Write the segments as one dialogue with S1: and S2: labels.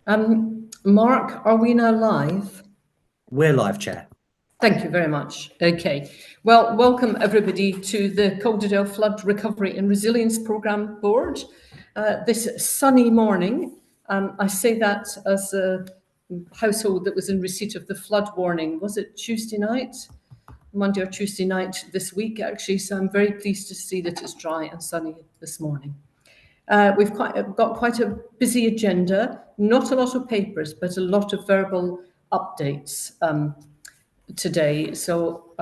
S1: Mark, are we now live?
S2: We're live, Chair.
S1: Thank you very much. Okay. Well, welcome everybody to the Calderdale Flood Recovery and Resilience Programme Board. This sunny morning, I say that as a household that was in receipt of the flood warning. Was it Tuesday night? Monday or Tuesday night this week, actually. So I'm very pleased to see that it's dry and sunny this morning. We've got quite a busy agenda, not a lot of papers, but a lot of verbal updates today. So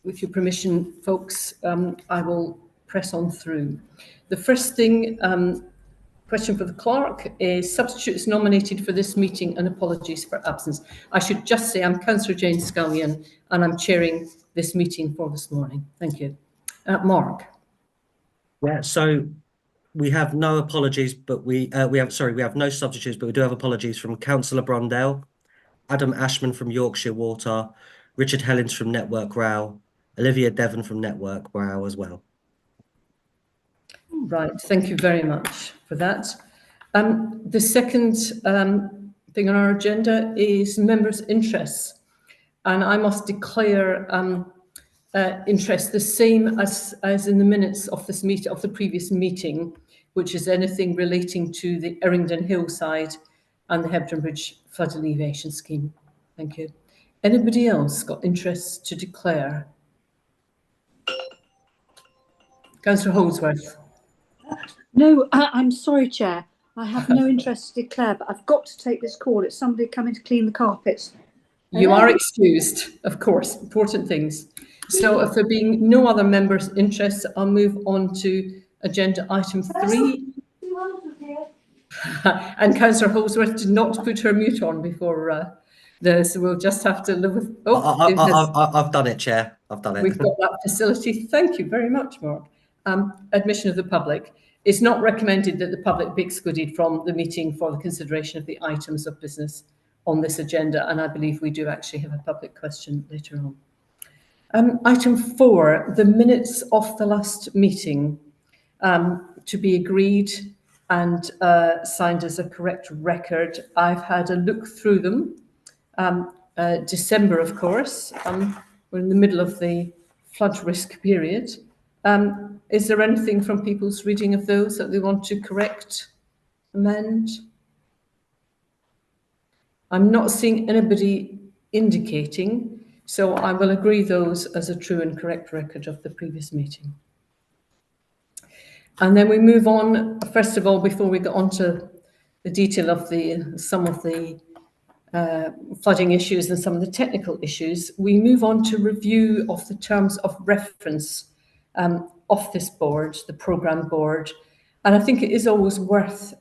S1: with your permission, folks, I will press on through. The first thing, question for the clerk is substitutes nominated for this meeting and apologies for absence. I should just say I'm Councillor Jane Scullion and I'm chairing this meeting for this morning. Thank you. Mark.
S2: Yeah, so we have no apologies, but we have no substitutes, but we do have apologies from Councillor Brondale, Adam Ashman from Yorkshire Water, Richard Hellins from Network Row, Olivia Devon from Network Row as well.
S1: Right, thank you very much for that. The second thing on our agenda is members' interests, and I must declare interest the same as in the minutes of this meeting, of the previous meeting, which is anything relating to the Errington Hillside and the Hebden Bridge Flood Alleviation Scheme. Thank you. Anybody else got interests to declare? Councillor Holdsworth.
S3: No, I'm sorry, Chair. I have no interest to declare, but I've got to take this call. It's somebody coming to clean the carpets.
S1: You are excused, of course, important things. So if there being no other members' interests, I'll move on to agenda item 3. And Councillor Holdsworth did not put her mute on before this, so we'll just have to live with...
S2: I've done it, Chair. I've done it.
S1: We've got that facility. Thank you very much, Mark. Admission of the public. It's not recommended that the public be excluded from the meeting for the consideration of the items of business on this agenda, and I believe we do actually have a public question later on. Item 4, the minutes of the last meeting to be agreed and signed as a correct record. I've had a look through them. December, of course, we're in the middle of the flood risk period. Is there anything from people's reading of those that they want to correct, amend? I'm not seeing anybody indicating, so I will agree those as a true and correct record of the previous meeting. And then we move on, first of all, before we get on to the detail of some of the flooding issues and some of the technical issues, we move on to review of the terms of reference of this board, the programme board. And I think it is always worth,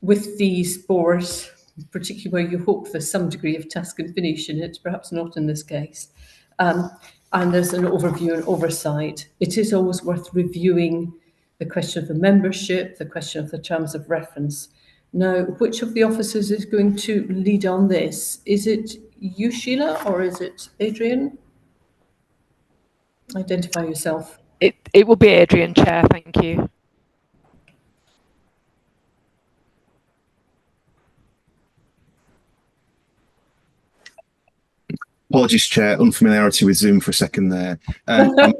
S1: with these boards, particularly where you hope there's some degree of task and finish in it, perhaps not in this case, and there's an overview and oversight, it is always worth reviewing the question of the membership, the question of the terms of reference. Now, which of the officers is going to lead on this? Is it you, Sheila, or is it Adrian? Identify yourself.
S4: It will be Adrian, Chair, thank you.
S5: Apologies, Chair, unfamiliarity with Zoom for a second there. I'm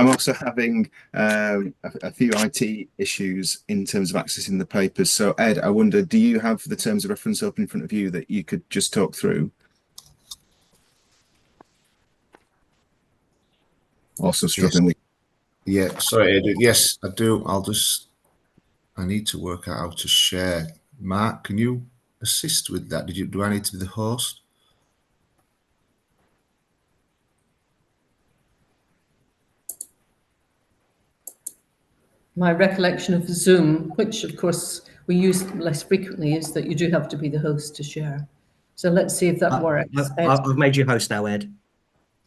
S5: also having a few IT issues in terms of accessing the papers. So, Ed, I wonder, do you have the terms of reference open in front of you that you could just talk through? Also struggling with...
S6: Yeah, sorry, Ed. Yes, I do. I need to work out how to share. Mark, can you assist with that? Do I need to be the host?
S1: My recollection of Zoom, which of course we use less frequently, is that you do have to be the host to share. So let's see if that works.
S2: I've made you host now, Ed.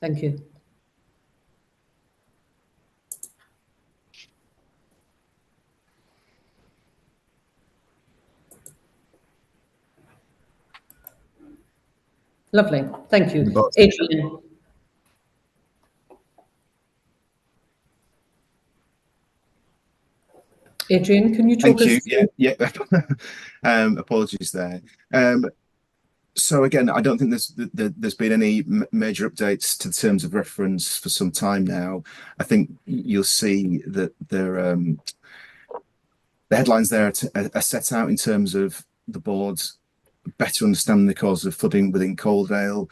S1: Thank you. Lovely, thank you. Adrian. Adrian, can you talk
S5: Thank
S1: us
S5: you.
S1: through?
S5: Yeah. Apologies there. So again, I don't think there's been any major updates to the terms of reference for some time now. I think you'll see that the headlines there are set out in terms of the board's better understanding the cause of flooding within Calderdale,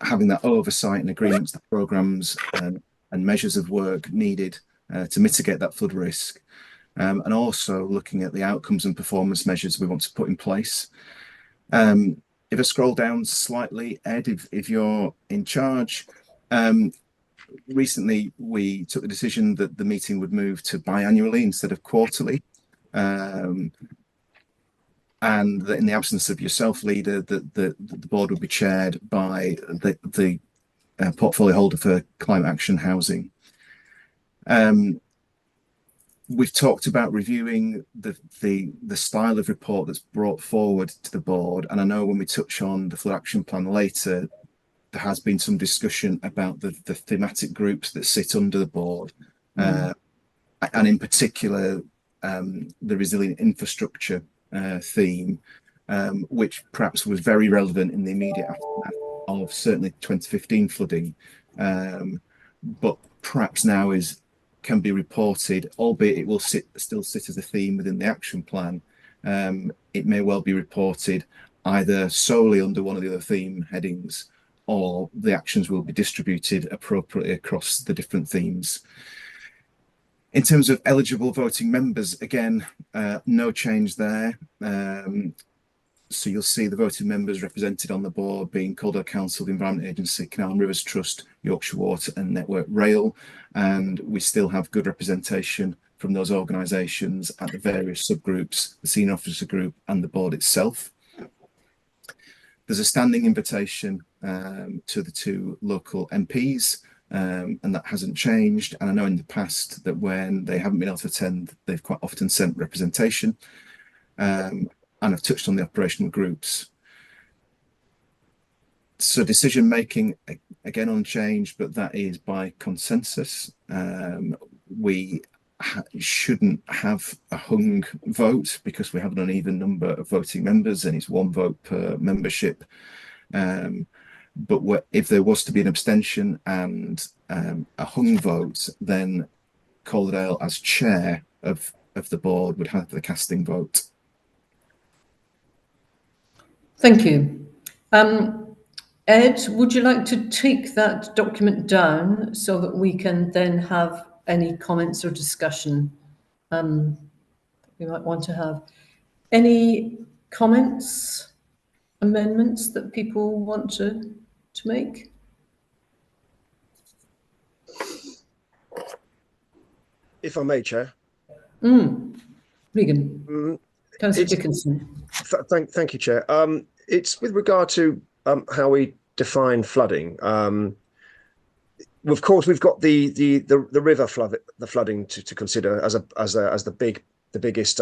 S5: having that oversight and agreements, the programmes and measures of work needed to mitigate that flood risk, and also looking at the outcomes and performance measures we want to put in place. If I scroll down slightly, Ed, if you're in charge, recently we took the decision that the meeting would move to biannually instead of quarterly. And that in the absence of yourself, leader, that the board would be chaired by the portfolio holder for climate action housing. We've talked about reviewing the style of report that's brought forward to the board, and I know when we touch on the flood action plan later, there has been some discussion about the thematic groups that sit under the board, and in particular the resilient infrastructure theme, which perhaps was very relevant in the immediate aftermath of certainly 2015 flooding, but perhaps now can be reported, albeit it will still sit as a theme within the action plan. It may well be reported either solely under one of the other theme headings, or the actions will be distributed appropriately across the different themes. In terms of eligible voting members, again, no change there. So you'll see the voting members represented on the board being Calderdale Council, the Environment Agency, Canal and Rivers Trust, Yorkshire Water and Network Rail. And we still have good representation from those organisations at the various subgroups, the senior officer group and the board itself. There's a standing invitation to the two local MPs, and that hasn't changed. And I know in the past that when they haven't been able to attend, they've quite often sent representation. And I've touched on the operational groups. So decision making, again, unchanged, but that is by consensus. We shouldn't have a hung vote because we have an uneven number of voting members and it's one vote per membership. But if there was to be an abstention and a hung vote, then Calderdale as chair of the board would have the casting vote.
S1: Thank you. Ed, would you like to take that document down so that we can then have any comments or discussion we might want to have? Any comments, amendments that people want to make?
S7: If I may, Chair.
S1: Regan. Councillor Dickinson.
S7: Thank you, Chair. It's with regard to how we define flooding. Of course, we've got the river flooding to consider as the biggest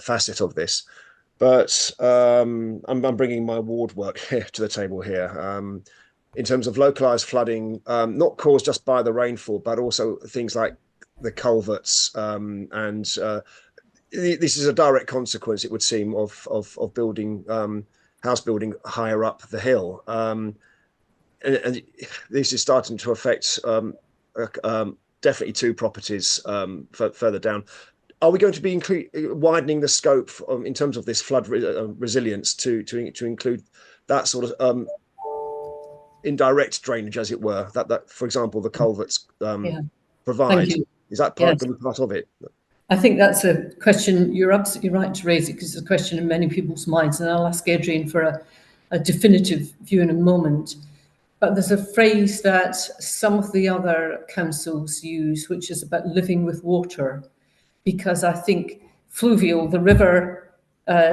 S7: facet of this. But I'm bringing my ward work here to the table here. In terms of localised flooding, not caused just by the rainfall, but also things like the culverts and this is a direct consequence, it would seem, of building house building higher up the hill, and this is starting to affect definitely two properties further down. Are we going to be widening the scope in terms of this flood resilience to include that sort of indirect drainage, as it were, that for example the culverts provide? Is that part of it?
S1: I think that's a question, you're absolutely right to raise it, because it's a question in many people's minds, and I'll ask Adrian for a definitive view in a moment. But there's a phrase that some of the other councils use, which is about living with water, because I think fluvial, the river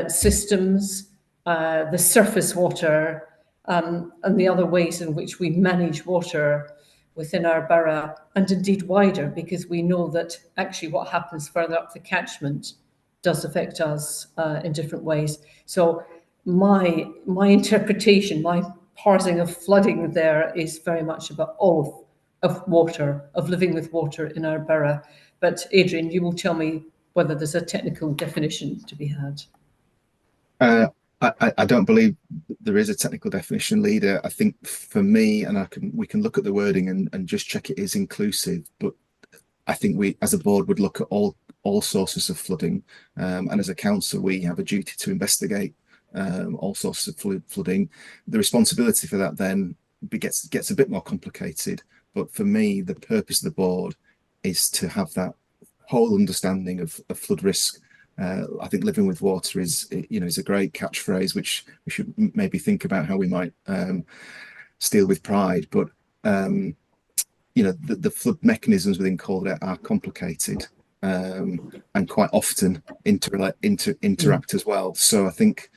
S1: systems, the surface water, and the other ways in which we manage water within our borough, and indeed wider, because we know that actually what happens further up the catchment does affect us in different ways. So my interpretation, my parsing of flooding there is very much about all of water, of living with water in our borough. But Adrian, you will tell me whether there's a technical definition to be had.
S5: I don't believe there is a technical definition, leader. I think for me, and we can look at the wording and just check it is inclusive, but I think we as a board would look at all sources of flooding, and as a council we have a duty to investigate all sources of flooding. The responsibility for that then gets a bit more complicated, but for me the purpose of the board is to have that whole understanding of flood risk. I think living with water is a great catchphrase which we should maybe think about how we might steal with pride, but the flood mechanisms within Calderdale are complicated and quite often interact as well. So I think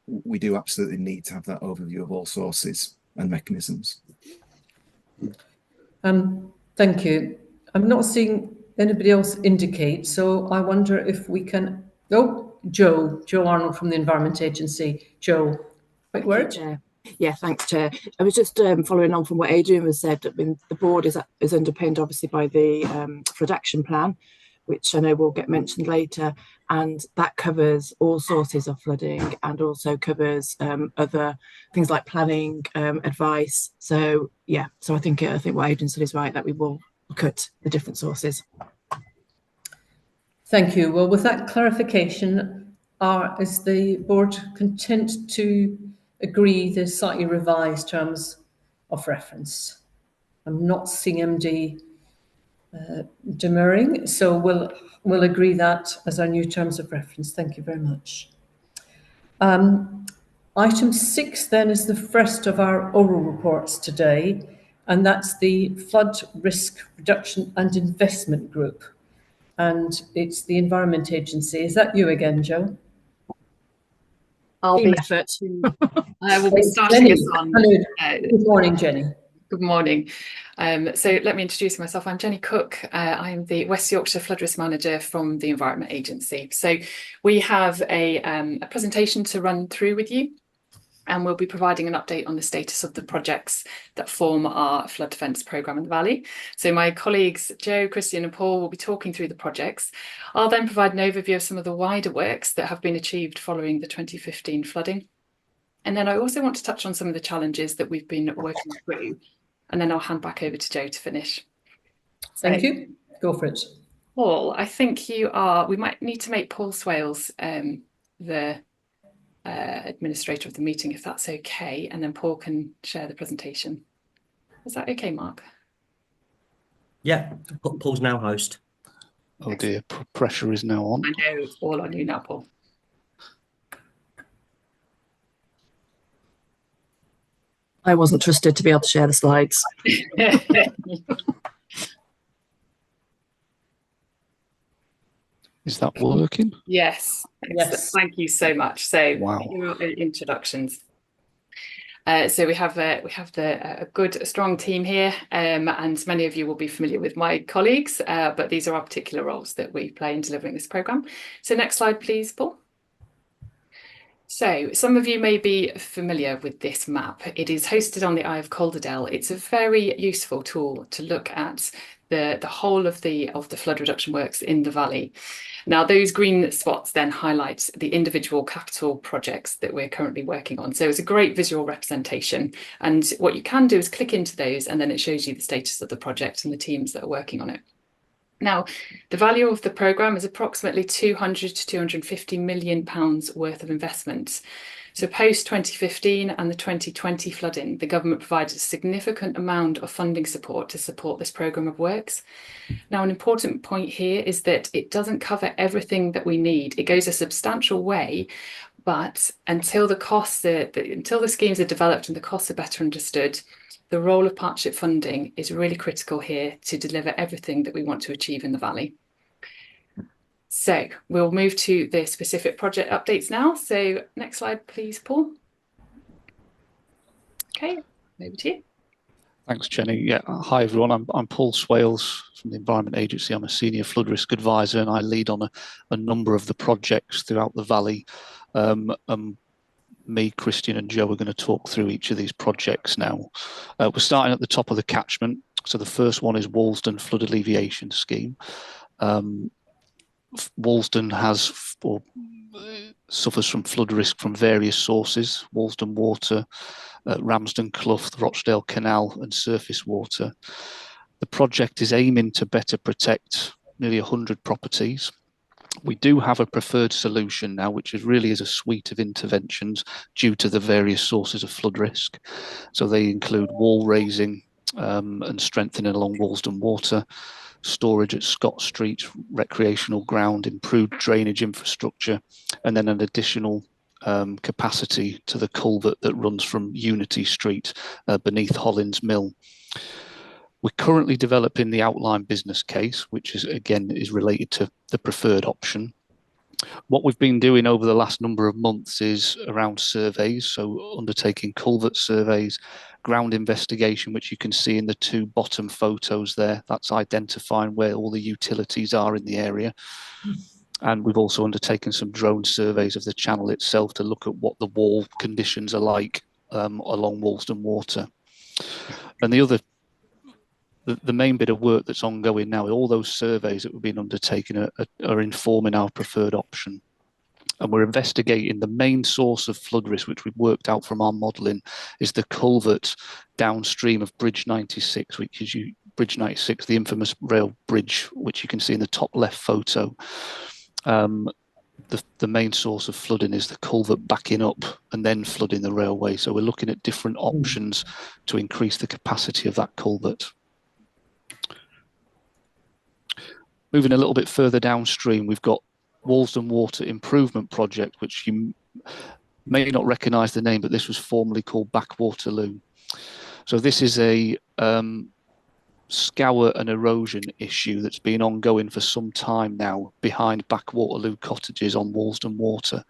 S5: we do absolutely need to have that overview of all sources and mechanisms.
S1: Thank you. I'm not seeing anybody else indicate, so I wonder if we can. Oh, Joe Arnold from the Environment Agency. Joe, quick word.
S8: Chair. Yeah, thanks, Chair. I was just following on from what Adrian has said. I mean, the board is underpinned obviously by the flood action plan, which I know will get mentioned later, and that covers all sources of flooding and also covers other things like planning, advice. So yeah, so I think what Adrian said is right, that we will look at the different sources.
S1: Thank you. Well, with that clarification, is the board content to agree the slightly revised terms of reference? I'm not seeing MD demurring, so we'll agree that as our new terms of reference. Thank you very much. Item 6 then is the first of our oral reports today, and that's the Flood Risk Reduction and Investment Group. And it's the Environment Agency. Is that you again, Joe?
S9: I'll
S8: Team
S9: be.
S8: effort.
S9: I will be starting us on.
S1: Good morning, Jenny.
S9: Good morning. So let me introduce myself. I'm Jenny Cook. I'm the West Yorkshire Flood Risk Manager from the Environment Agency. So we have a presentation to run through with you, and we'll be providing an update on the status of the projects that form our flood defence programme in the Valley. So my colleagues Joe, Christian and Paul will be talking through the projects. I'll then provide an overview of some of the wider works that have been achieved following the 2015 flooding. And then I also want to touch on some of the challenges that we've been working through. And then I'll hand back over to Joe to finish.
S1: Thank you. Go for it.
S9: Paul, I think we might need to make Paul Swales the administrator of the meeting, if that's okay, and then Paul can share the presentation. Is that okay, Mark?
S2: Yeah, Paul's now host.
S10: Oh dear, pressure is now on.
S9: I know, it's all on you now, Paul.
S8: I wasn't trusted to be able to share the slides.
S10: Is that working?
S9: Yes. Yes. Thank you so much. So,
S10: wow.
S9: Your introductions. So we have a good, strong team here, and many of you will be familiar with my colleagues, but these are our particular roles that we play in delivering this programme. So next slide, please, Paul. So some of you may be familiar with this map. It is hosted on the Eye of Calderdale. It's a very useful tool to look at the whole of the flood reduction works in the valley. Now, those green spots then highlight the individual capital projects that we're currently working on. So it's a great visual representation. And what you can do is click into those, and then it shows you the status of the project and the teams that are working on it. Now, the value of the programme is approximately £200 to £250 million worth of investment. So post 2015 and the 2020 flooding, the government provided a significant amount of funding support to support this programme of works. Now, an important point here is that it doesn't cover everything that we need. It goes a substantial way, but until the schemes are developed and the costs are better understood, the role of partnership funding is really critical here to deliver everything that we want to achieve in the valley. So we'll move to the specific project updates now. So next slide, please, Paul. Okay, over to you.
S10: Thanks, Jenny. Yeah, hi everyone. I'm Paul Swales from the Environment Agency. I'm a senior flood risk advisor, and I lead on a number of the projects throughout the valley. Me, Christian and Joe are going to talk through each of these projects now. We're starting at the top of the catchment. So the first one is Walsden Flood Alleviation Scheme. Walsden has or suffers from flood risk from various sources: Walsden Water, Ramsden Clough, the Rochdale Canal, and surface water. The project is aiming to better protect nearly 100 properties. We do have a preferred solution now, which really is a suite of interventions due to the various sources of flood risk. So they include wall raising and strengthening along Walsden Water, storage at Scott Street, recreational ground, improved drainage infrastructure, and then an additional capacity to the culvert that runs from Unity Street beneath Hollins Mill. We're currently developing the outline business case, which is related to the preferred option. What we've been doing over the last number of months is around surveys, so undertaking culvert surveys, ground investigation, which you can see in the two bottom photos there. That's identifying where all the utilities are in the area. And we've also undertaken some drone surveys of the channel itself to look at what the wall conditions are like along Walsden Water. And the main bit of work that's ongoing now, all those surveys that we've been undertaking are informing our preferred option. And we're investigating the main source of flood risk, which we've worked out from our modelling, is the culvert downstream of Bridge 96, which is Bridge 96, the infamous rail bridge, which you can see in the top left photo. The main source of flooding is the culvert backing up and then flooding the railway. So we're looking at different options to increase the capacity of that culvert. Moving a little bit further downstream, we've got Walsden Water Improvement Project, which you may not recognise the name, but this was formerly called Backwaterloo. So this is a scour and erosion issue that's been ongoing for some time now behind Backwaterloo cottages on Walsden Water.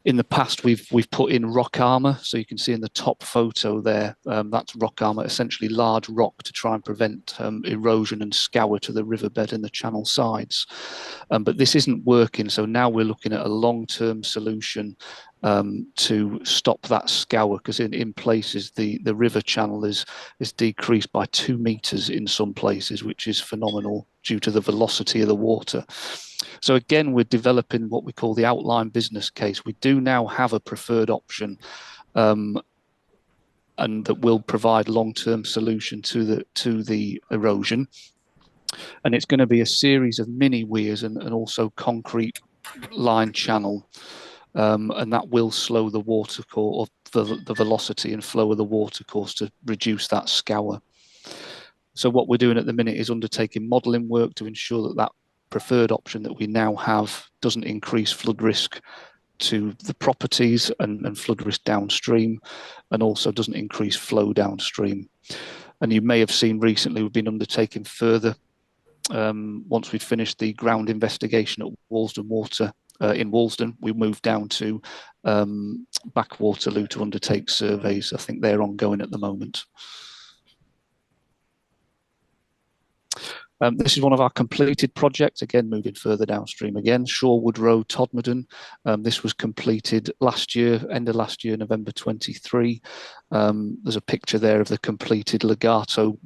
S10: In the past, we've put in rock armour, so you can see in the top photo there, that's rock armour, essentially large rock to try and prevent erosion and scour to the riverbed and the channel sides. But this isn't working, so now we're looking at a long-term solution to stop that scour, because in places the river channel is decreased by 2 meters in some places, which is phenomenal due to the velocity of the water. So again, we're developing what we call the outline business case. We do now have a preferred option, and that will provide long-term solution to the erosion. And it's going to be a series of mini weirs and also concrete line channel, and that will slow the water course, or the velocity and flow of the water course, to reduce that scour. So what we're doing at the minute is undertaking modelling work to ensure that preferred option that we now have doesn't increase flood risk to the properties and flood risk downstream, and also doesn't increase flow downstream. And you may have seen recently we've been undertaking further, once we'd finished the ground investigation at Walsden Water in Walsden, we moved down to Backwaterloo to undertake surveys. I think they're ongoing at the moment. This is one of our completed projects, again, moving further downstream again, Shorewood Road, Todmorden. This was completed last year, end of last year, November 23. There's a picture there of the completed legato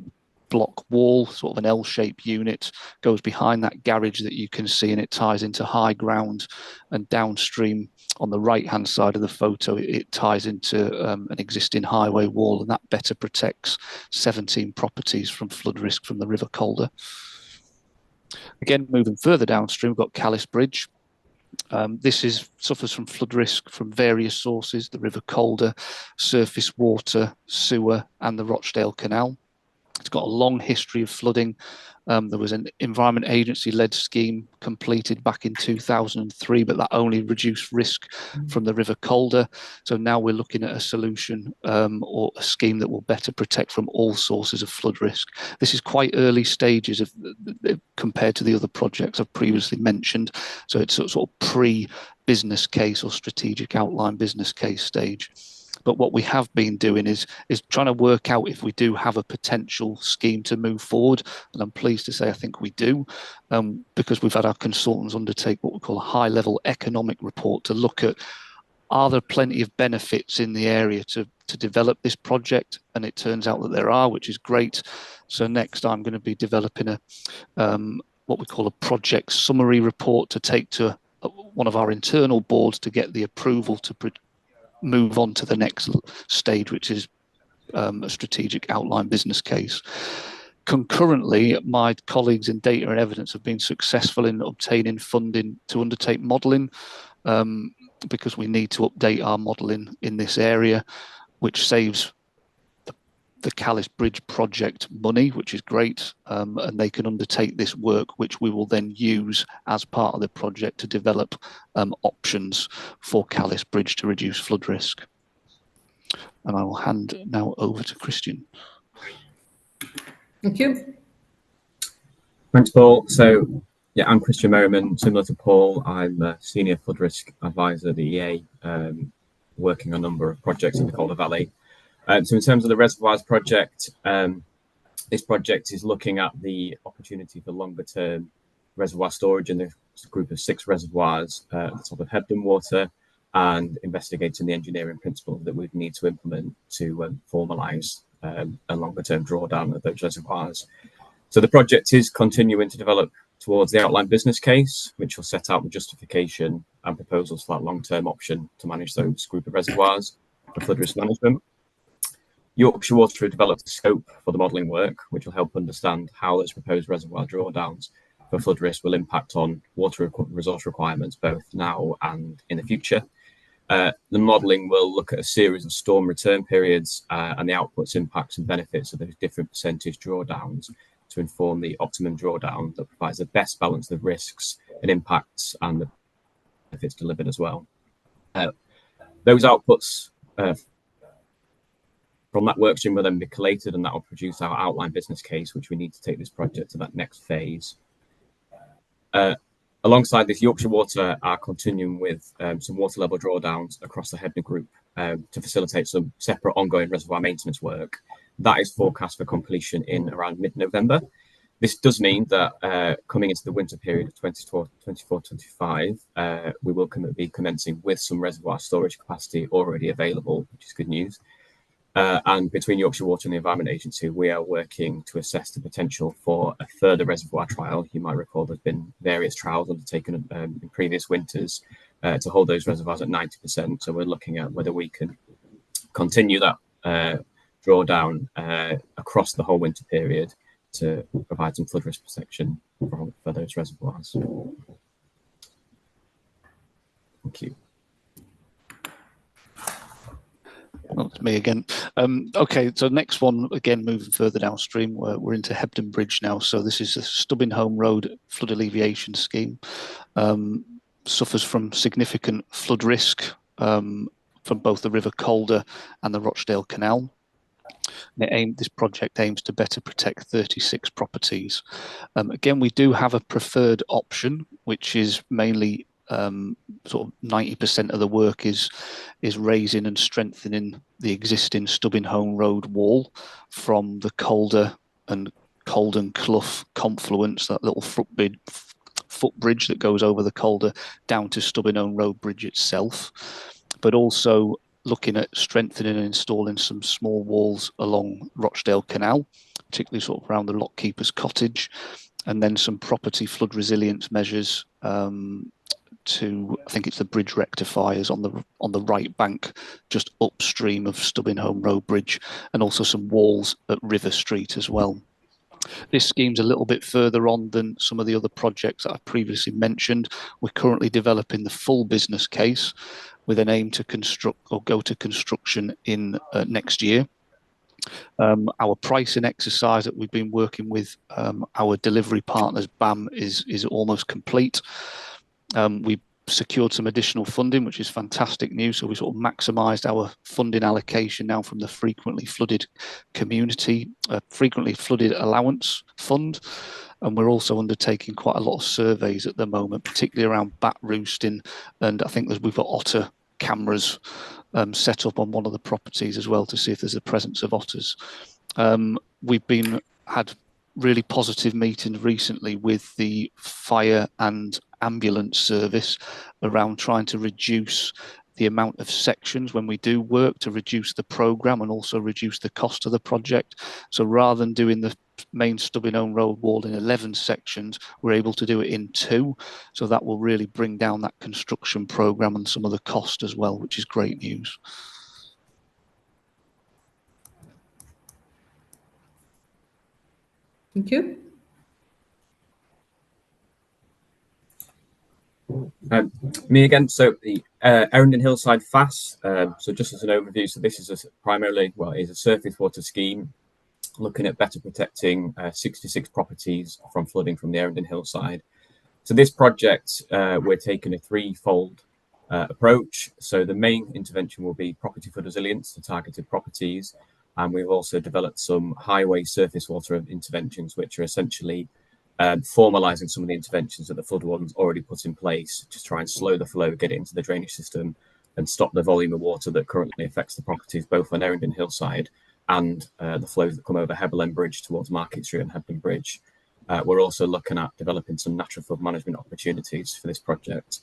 S10: block wall, sort of an L-shaped unit, goes behind that garage that you can see, and it ties into high ground, and downstream on the right-hand side of the photo, it ties into an existing highway wall, and that better protects 17 properties from flood risk from the River Calder. Again, moving further downstream, we've got Callis Bridge. This suffers from flood risk from various sources: the River Calder, surface water, sewer, and the Rochdale Canal. It's got a long history of flooding. There was an Environment Agency-led scheme completed back in 2003, but that only reduced risk from the River Calder. So now we're looking at a solution or a scheme that will better protect from all sources of flood risk. This is quite early stages compared to the other projects I've previously mentioned. So it's sort of pre-business case or strategic outline business case stage. But what we have been doing is trying to work out if we do have a potential scheme to move forward. And I'm pleased to say I think we do, because we've had our consultants undertake what we call a high-level economic report to look at, are there plenty of benefits in the area to develop this project? And it turns out that there are, which is great. So next I'm going to be developing what what we call a project summary report to take to one of our internal boards to get the approval to move on to the next stage, which is a strategic outline business case. Concurrently, my colleagues in data and evidence have been successful in obtaining funding to undertake modelling, because we need to update our modelling in this area, which saves the Calais Bridge project money, which is great, and they can undertake this work, which we will then use as part of the project to develop options for Calais Bridge to reduce flood risk. And I will hand now over to Christian.
S1: Thank you.
S11: Thanks, Paul. So, yeah, I'm Christian Merriman. Similar to Paul, I'm a senior flood risk advisor at the EA, working on a number of projects in the Calder Valley. So in terms of the reservoirs project, this project is looking at the opportunity for longer term reservoir storage in the group of 6 reservoirs at the top of Hebden Water, and investigating the engineering principles that we need to implement to formalise a longer term drawdown of those reservoirs. So the project is continuing to develop towards the outline business case, which will set out the justification and proposals for that long term option to manage those group of reservoirs for flood risk management. Yorkshire Water have developed a scope for the modelling work, which will help understand how those proposed reservoir drawdowns for flood risk will impact on water resource requirements both now and in the future. The modelling will look at a series of storm return periods and the outputs, impacts and benefits of those different percentage drawdowns to inform the optimum drawdown that provides the best balance of risks and impacts and the benefits delivered as well. Those outputs from that workstream will then be collated, and that will produce our outline business case, which we need to take this project to that next phase. Alongside this, Yorkshire Water are continuing with some water level drawdowns across the Hebden group to facilitate some separate ongoing reservoir maintenance work. That is forecast for completion in around mid-November. This does mean that coming into the winter period of 24-25, we will be commencing with some reservoir storage capacity already available, which is good news. And between Yorkshire Water and the Environment Agency, we are working to assess the potential for a further reservoir trial. You might recall there's been various trials undertaken in previous winters to hold those reservoirs at 90%. So we're looking at whether we can continue that drawdown across the whole winter period to provide some flood risk protection for those reservoirs. Thank you.
S10: Oh, it's me again. Okay, so next one, again, moving further downstream, we're into Hebden Bridge now. So this is the Stubbinholme Road flood alleviation scheme. Suffers from significant flood risk from both the River Calder and the Rochdale Canal. And this project aims to better protect 36 properties. Again, we do have a preferred option, which is mainly sort of 90% of the work is raising and strengthening the existing Stubbinholme Road wall from the Calder and Calden Clough confluence, that little footbridge that goes over the Calder down to Stubbinholme Road Bridge itself, but also looking at strengthening and installing some small walls along Rochdale Canal, particularly sort of around the Lockkeeper's Cottage, and then some property flood resilience measures to, I think it's the bridge rectifiers on the right bank, just upstream of Stubbinholme Road Bridge, and also some walls at River Street as well. This scheme's a little bit further on than some of the other projects that I previously mentioned. We're currently developing the full business case with an aim to construct or go to construction in next year. Our pricing exercise that we've been working with our delivery partners, BAM, is almost complete. We secured some additional funding, which is fantastic news. So we sort of maximised our funding allocation now from the frequently flooded allowance fund. And we're also undertaking quite a lot of surveys at the moment, particularly around bat roosting. And I think we've got otter cameras set up on one of the properties as well to see if there's a presence of otters. We've had really positive meetings recently with the fire and ambulance service around trying to reduce the amount of sections when we do work, to reduce the programme and also reduce the cost of the project. So rather than doing the main stubbing own road wall in 11 sections. We're able to do it in 2. So that will really bring down that construction programme and some of the cost as well, which is great news.
S1: Thank you.
S11: Me again. So the Erindon Hillside FAS. So just as an overview, so this is primarily, well, is a surface water scheme looking at better protecting 66 properties from flooding from the Erindon Hillside. So this project, we're taking a threefold approach. So the main intervention will be property flood resilience to targeted properties. And we've also developed some highway surface water interventions, which are essentially formalising some of the interventions that the flood warden's already put in place to try and slow the flow, get it into the drainage system and stop the volume of water that currently affects the properties, both on Erindon Hillside and the flows that come over Hebburn Bridge towards Market Street and Hebburn Bridge. We're also looking at developing some natural flood management opportunities for this project.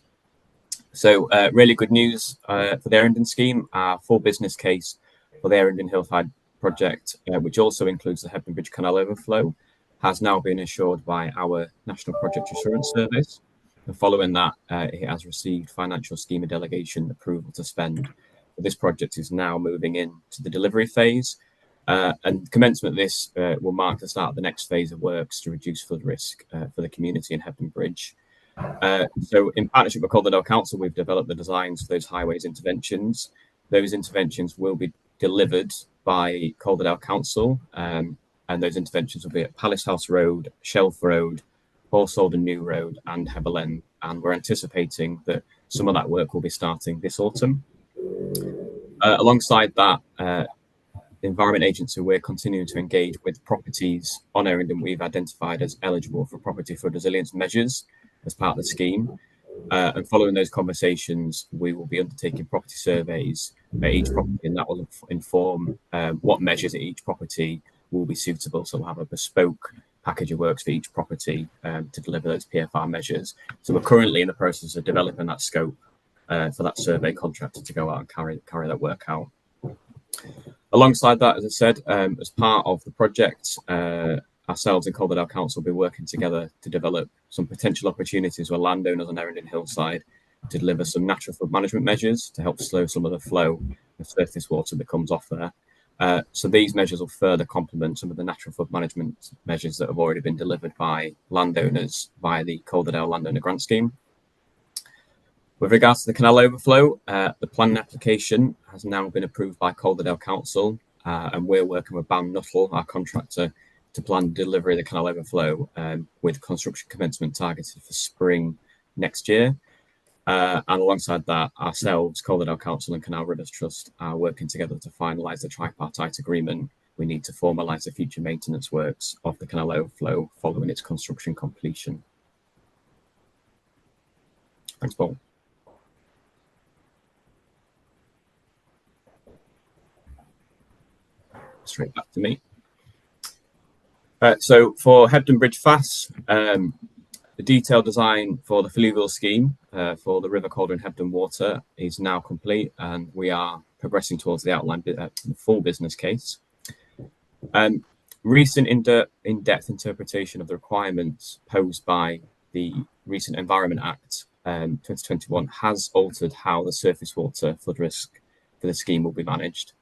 S11: So really good news for the Erindon scheme. Our full business case for the Erindon Hillside project, which also includes the Hebburn Bridge Canal overflow, has now been assured by our National Project Assurance Service. And following that, it has received financial scheme of delegation approval to spend. This project is now moving into the delivery phase. And commencement of this will mark the start of the next phase of works to reduce flood risk for the community in Hebburn Bridge. So in partnership with Calderdale Council, we've developed the designs for those highways interventions. Those interventions will be delivered by Calderdale Council, and those interventions will be at Palace House Road, Shelf Road, Horsholden New Road and Hebburn. And we're anticipating that some of that work will be starting this autumn. Alongside that, the Environment Agency, we're continuing to engage with properties on Erindon we've identified as eligible for property flood resilience measures as part of the scheme. And following those conversations, we will be undertaking property surveys at each property, and that will inform what measures at each property will be suitable. So we'll have a bespoke package of works for each property to deliver those PFR measures. So we're currently in the process of developing that scope for that survey contractor to go out and carry that work out. Alongside that, as I said, as part of the project, ourselves and Calderdale Council will be working together to develop some potential opportunities with landowners on Erindon Hillside to deliver some natural flood management measures to help slow some of the flow of surface water that comes off there. So these measures will further complement some of the natural flood management measures that have already been delivered by landowners via the Calderdale Landowner Grant Scheme. With regards to the canal overflow, the planning application has now been approved by Calderdale Council, and we're working with BAM Nuttall, our contractor, to plan delivery of the canal overflow with construction commencement targeted for spring next year. And alongside that, ourselves, Calderdale Council and Canal Rivers Trust are working together to finalise the tripartite agreement we need to formalise the future maintenance works of the canal overflow following its construction completion. Thanks, Paul. Straight back to me. So for Hebburn Bridge FAS, the detailed design for the fluvial scheme for the River Calder and Hebburn water is now complete, and we are progressing towards the outline the full business case. Recent in-depth interpretation of the requirements posed by the recent Environment Act 2021 has altered how the surface water flood risk for the scheme will be managed.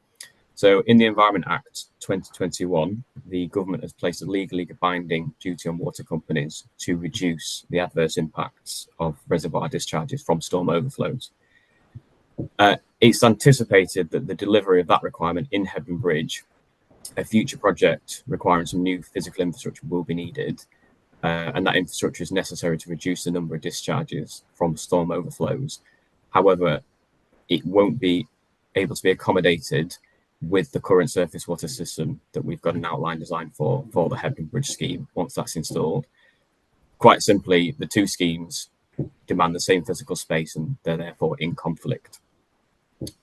S11: So in the Environment Act 2021, the government has placed a legally binding duty on water companies to reduce the adverse impacts of reservoir discharges from storm overflows. It's anticipated that the delivery of that requirement in Hebburn Bridge, a future project requiring some new physical infrastructure, will be needed. And that infrastructure is necessary to reduce the number of discharges from storm overflows. However, it won't be able to be accommodated with the current surface water system that we've got an outline design for the Hebburn Bridge scheme once that's installed. Quite simply, the two schemes demand the same physical space and they're therefore in conflict.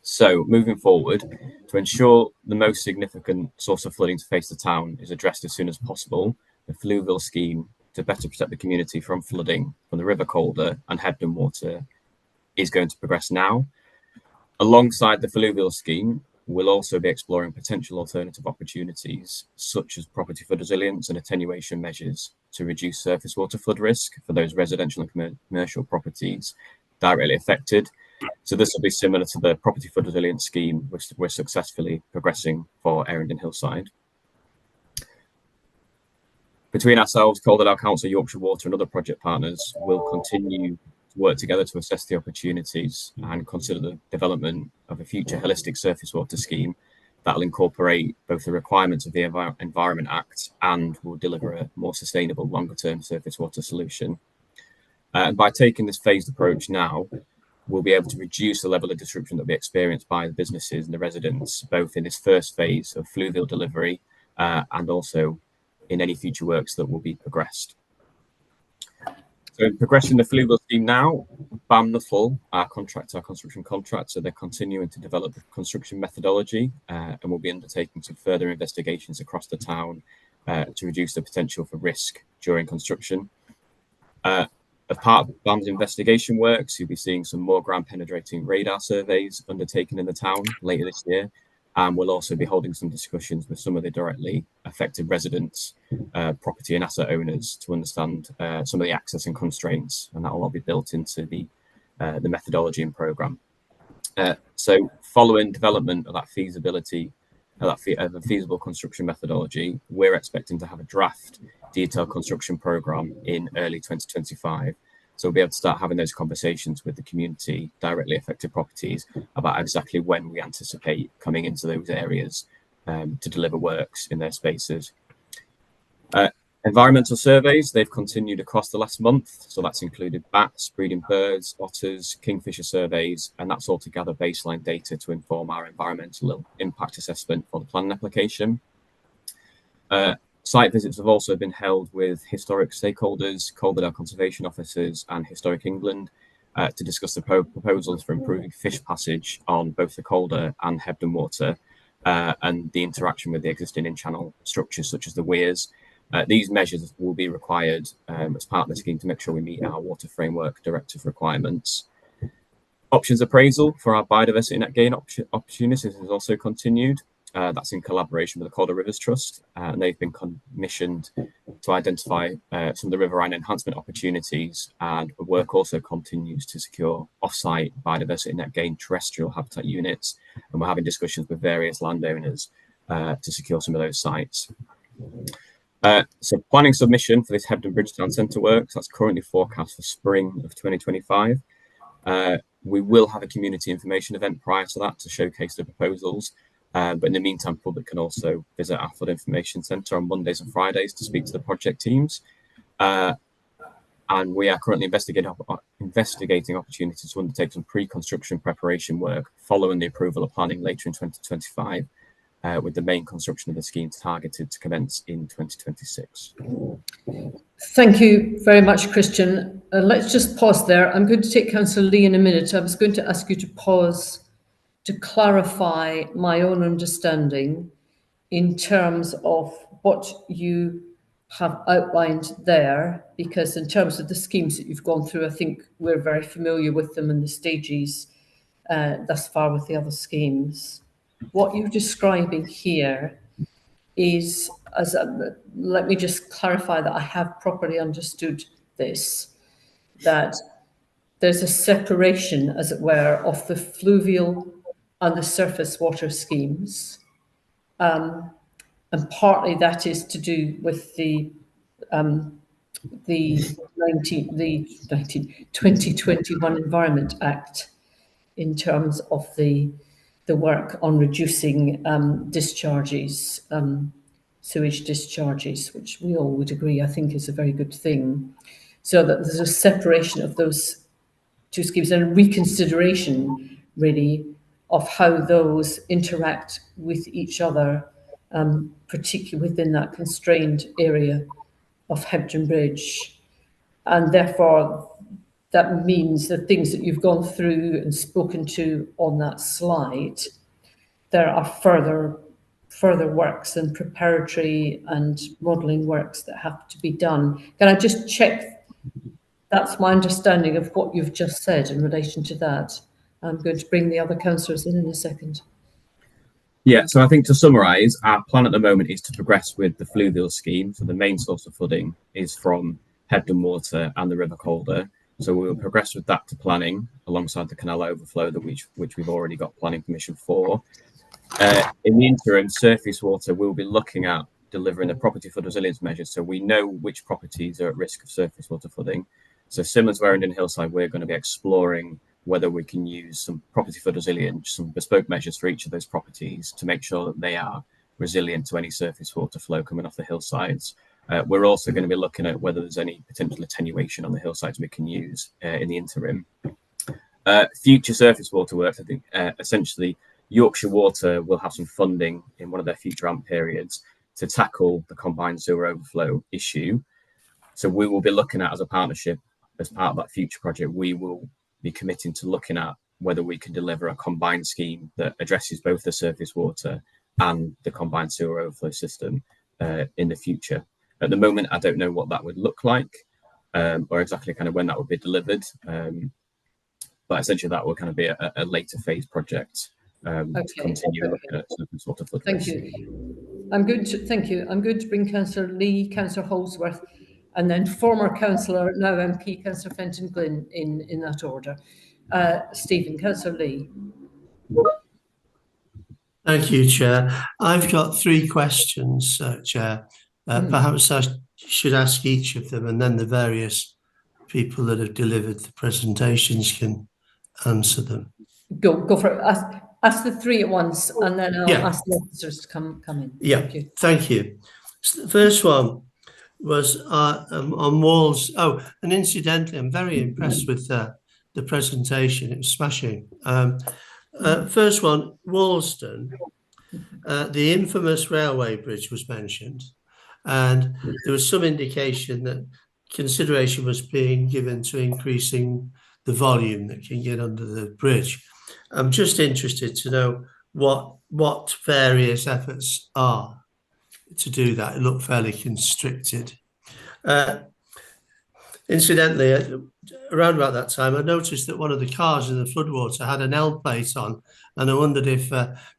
S11: So moving forward, to ensure the most significant source of flooding to face the town is addressed as soon as possible, the fluvial scheme to better protect the community from flooding from the River Calder and Hebburn water is going to progress now. Alongside the fluvial scheme, we'll also be exploring potential alternative opportunities, such as property flood resilience and attenuation measures to reduce surface water flood risk for those residential and commercial properties directly affected. So this will be similar to the property flood resilience scheme, which we're successfully progressing for Errington Hillside. Between ourselves, Calderdale Council, Yorkshire Water and other project partners will continue to work together to assess the opportunities and consider the development of a future holistic surface water scheme that will incorporate both the requirements of the Environment Act and will deliver a more sustainable longer-term surface water solution. And by taking this phased approach now, we'll be able to reduce the level of disruption that will be experienced by the businesses and the residents, both in this first phase of fluvial delivery and also in any future works that will be progressed. So progressing the fluvial scheme now, BAM Nuttall, our construction contractor, they're continuing to develop the construction methodology and will be undertaking some further investigations across the town to reduce the potential for risk during construction. As part of BAM's investigation works, you'll be seeing some more ground penetrating radar surveys undertaken in the town later this year. And we'll also be holding some discussions with some of the directly affected residents, property and asset owners to understand some of the access and constraints, and that will all be built into the methodology and programme. So following development of that feasibility, of a feasible construction methodology, we're expecting to have a draft detailed construction programme in early 2025. So we'll be able to start having those conversations with the community directly affected properties about exactly when we anticipate coming into those areas to deliver works in their spaces. Environmental surveys, they've continued across the last month. So that's included bats, breeding birds, otters, kingfisher surveys, and that's all to gather baseline data to inform our environmental impact assessment for the planning application. Site visits have also been held with historic stakeholders, Calderdale conservation officers and Historic England to discuss the proposals for improving fish passage on both the Calder and Hebden water and the interaction with the existing in-channel structures such as the weirs. These measures will be required as part of the scheme to make sure we meet our Water Framework Directive requirements. Options appraisal for our biodiversity net gain opportunities has also continued. That's in collaboration with the Calder Rivers Trust, and they've been commissioned to identify some of the riverine enhancement opportunities, and the work also continues to secure off-site biodiversity net gain terrestrial habitat units, and we're having discussions with various landowners to secure some of those sites. So planning submission for this Hebden Bridgetown Centre works, that's currently forecast for spring of 2025. We will have a community information event prior to that to showcase the proposals. But in the meantime, public can also visit our Flood Information Centre on Mondays and Fridays to speak to the project teams. And we are currently investigating opportunities to undertake some pre-construction preparation work following the approval of planning later in 2025, with the main construction of the scheme targeted to commence in 2026.
S1: Thank you very much, Christian. Let's just pause there. I'm going to take Councillor Lee in a minute. I was going to ask you to pause to clarify my own understanding in terms of what you have outlined there, because in terms of the schemes that you've gone through, I think we're very familiar with them and the stages thus far with the other schemes. What you're describing here is, let me just clarify that I have properly understood this, that there's a separation, as it were, of the fluvial and the surface water schemes, and partly that is to do with the 2021 Environment Act in terms of the work on reducing discharges, sewage discharges, which we all would agree, I think, is a very good thing. So that there's a separation of those two schemes and a reconsideration, really, of how those interact with each other, particularly within that constrained area of Hebden Bridge. And therefore, that means the things that you've gone through and spoken to on that slide, there are further works and preparatory and modelling works that have to be done. Can I just check? That's my understanding of what you've just said in relation to that. I'm going to bring the other councillors in a second.
S11: Yeah, so I think to summarise, our plan at the moment is to progress with the fluvial scheme. So the main source of flooding is from Hebden Water and the River Calder. So we will progress with that to planning alongside the canal overflow which we've already got planning permission for. In the interim, surface water, we'll be looking at delivering the property flood resilience measures. So we know which properties are at risk of surface water flooding. So similar to Errington Hillside, we're going to be exploring whether we can use some property flood resilience, some bespoke measures for each of those properties to make sure that they are resilient to any surface water flow coming off the hillsides. We're also going to be looking at whether there's any potential attenuation on the hillsides we can use in the interim. Future surface water works, I think essentially Yorkshire Water will have some funding in one of their future AMP periods to tackle the combined sewer overflow issue. So we will be looking at, as a partnership, as part of that future project, we will be committing to looking at whether we can deliver a combined scheme that addresses both the surface water and the combined sewer overflow system in the future. At the moment, I don't know what that would look like or exactly kind of when that would be delivered. But essentially that will kind of be a later phase project to continue looking at surface water flood risk.
S1: Thank you. I'm good. Thank you. I'm going to bring Councillor Lee, Councillor Holsworth, and then former councillor, now MP, Councillor Fenton Glynn in that order. Stephen, Councillor Lee.
S12: Thank you, Chair. I've got 3 questions, Chair. Perhaps I should ask each of them, and then the various people that have delivered the presentations can answer them.
S1: Go for it. Ask the 3 at once, and then I'll ask the officers to come in.
S12: Yeah, thank you. So the first one was on walls. Oh, and incidentally, I'm very impressed with the presentation. It was smashing. First one, Walston. The infamous railway bridge was mentioned, and there was some indication that consideration was being given to increasing the volume that can get under the bridge. I'm just interested to know what various efforts are to do that. It looked fairly constricted. Incidentally, around about that time, I noticed that one of the cars in the floodwater had an L plate on, and I wondered if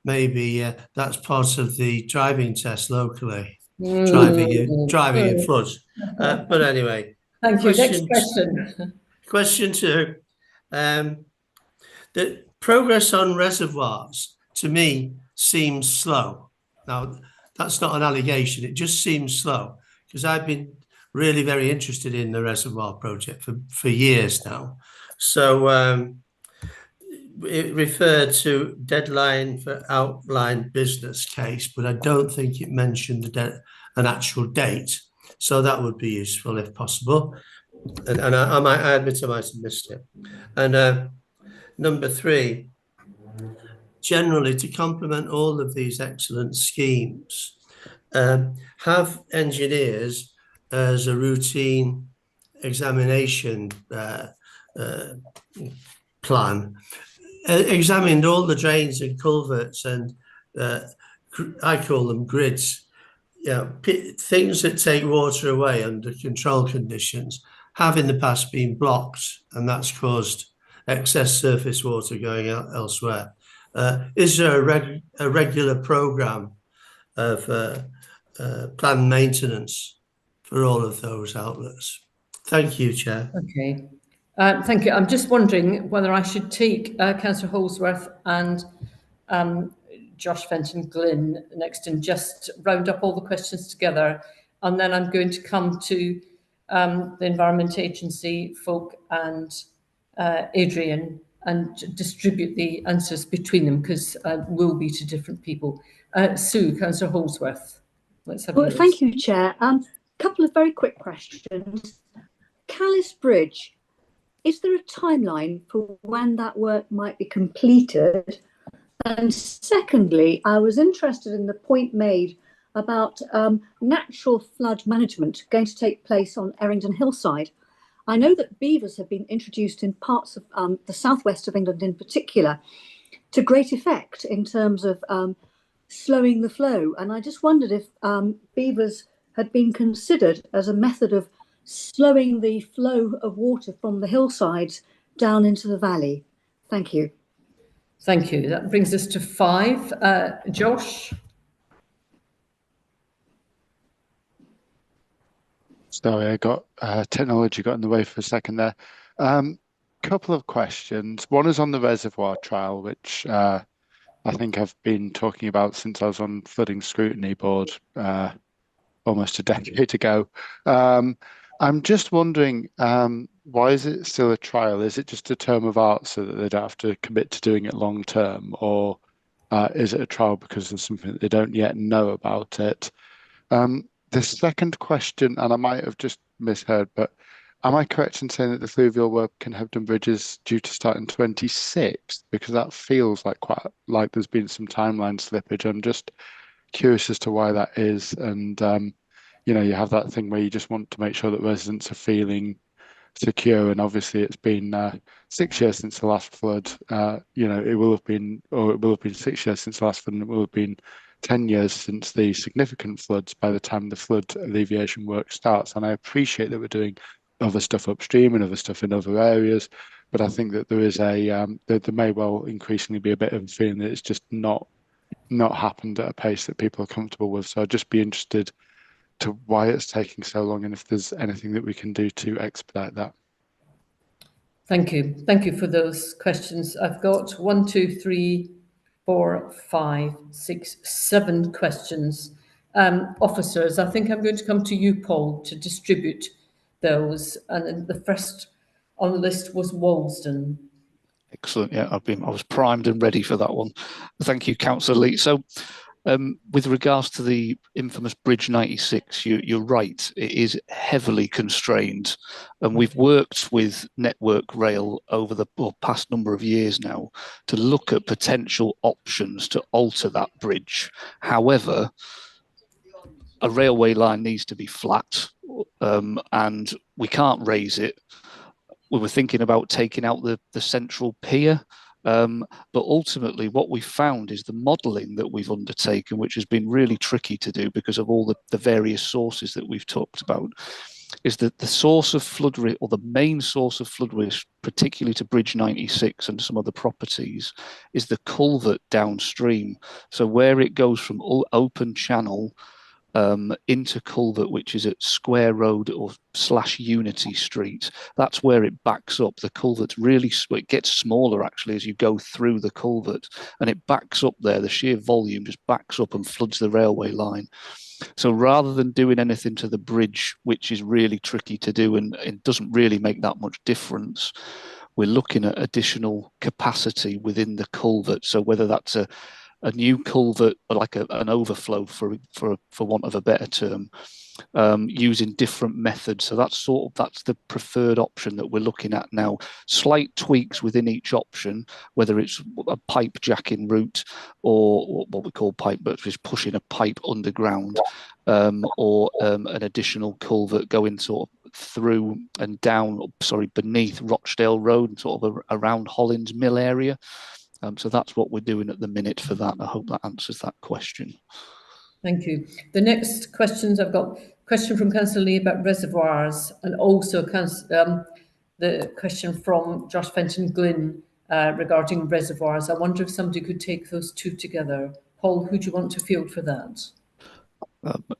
S12: maybe that's part of the driving test locally, driving in floods. But anyway,
S1: thank you. Next question.
S12: Question 2. The progress on reservoirs to me seems slow. Now, that's not an allegation. It just seems slow because I've been really very interested in the reservoir project for years now. So it referred to deadline for outline business case, but I don't think it mentioned an actual date. So that would be useful if possible. And I admit I might have missed it. And number 3, generally to complement all of these excellent schemes, have engineers as a routine examination plan examined all the drains and culverts and I call them grids, things that take water away under control conditions have in the past been blocked, and that's caused excess surface water going out elsewhere. Is there a regular programme of planned maintenance for all of those outlets? Thank you, Chair.
S1: Okay. Thank you. I'm just wondering whether I should take Councillor Holsworth and Josh Fenton Glynn next and just round up all the questions together. And then I'm going to come to the Environment Agency folk and Adrian and distribute the answers between them because we'll be to different people. Sue, Councillor Holsworth. Let's have
S3: Thank you, Chair. Couple of very quick questions. Callis Bridge, is there a timeline for when that work might be completed? And secondly, I was interested in the point made about natural flood management going to take place on Errington Hillside. I know that beavers have been introduced in parts of the southwest of England in particular to great effect in terms of slowing the flow. And I just wondered if beavers had been considered as a method of slowing the flow of water from the hillsides down into the valley. Thank you.
S1: Thank you. That brings us to 5. Josh?
S13: Sorry, I got technology got in the way for a second there. Couple of questions. One is on the reservoir trial, which I think I've been talking about since I was on Flooding Scrutiny Board almost a decade ago. I'm just wondering, why is it still a trial? Is it just a term of art so that they don't have to commit to doing it long term, or is it a trial because there's something that they don't yet know about it? The second question, and I might have just misheard, but am I correct in saying that the fluvial work in Hebden Bridge is due to start in 26? Because that feels like quite like there's been some timeline slippage. I'm just curious as to why that is. And you have that thing where you just want to make sure that residents are feeling secure. And obviously, it's been 6 years since the last flood. It will have been 6 years since the last flood, and it will have been 10 years since the significant floods by the time the flood alleviation work starts. And I appreciate that we're doing other stuff upstream and other stuff in other areas, but I think that there is there may well increasingly be a bit of a feeling that it's just not happened at a pace that people are comfortable with. So I'd just be interested to why it's taking so long and if there's anything that we can do to expedite that.
S1: Thank you. Thank you for those questions. I've got 1, 2, 3, 4, 5, 6, 7 questions. Officers, I think I'm going to come to you, Paul, to distribute those. And then the first on the list was Walsden.
S10: Excellent. Yeah, I was primed and ready for that one. Thank you, Councillor Lee. So, with regards to the infamous Bridge 96, you're right. It is heavily constrained, and we've worked with Network Rail over the past number of years now to look at potential options to alter that bridge. However, a railway line needs to be flat, and we can't raise it. We were thinking about taking out the central pier, but ultimately what we found is the modelling that we've undertaken, which has been really tricky to do because of all the various sources that we've talked about, is that the source of flood risk, or the main source of flood risk, particularly to Bridge 96 and some other properties, is the culvert downstream. So where it goes from open channel into culvert, which is at Square Road or / Unity Street, that's where it backs up. The culvert's it gets smaller actually as you go through the culvert, and it backs up there. The sheer volume just backs up and floods the railway line. So rather than doing anything to the bridge, which is really tricky to do and it doesn't really make that much difference, we're looking at additional capacity within the culvert. So whether that's a new culvert, like an overflow, for want of a better term, using different methods. So that's the preferred option that we're looking at now. Slight tweaks within each option, whether it's a pipe jacking route or what we call pipe, but just pushing a pipe underground, or an additional culvert going sort of through and down, beneath Rochdale Road and sort of around Hollins Mill area. So that's what we're doing at the minute for that. I hope that answers that question.
S1: Thank you. The next questions, I've got a question from Councillor Lee about reservoirs, and also the question from Josh Fenton Glynn regarding reservoirs. I wonder if somebody could take those two together. Paul, who do you want to field for that?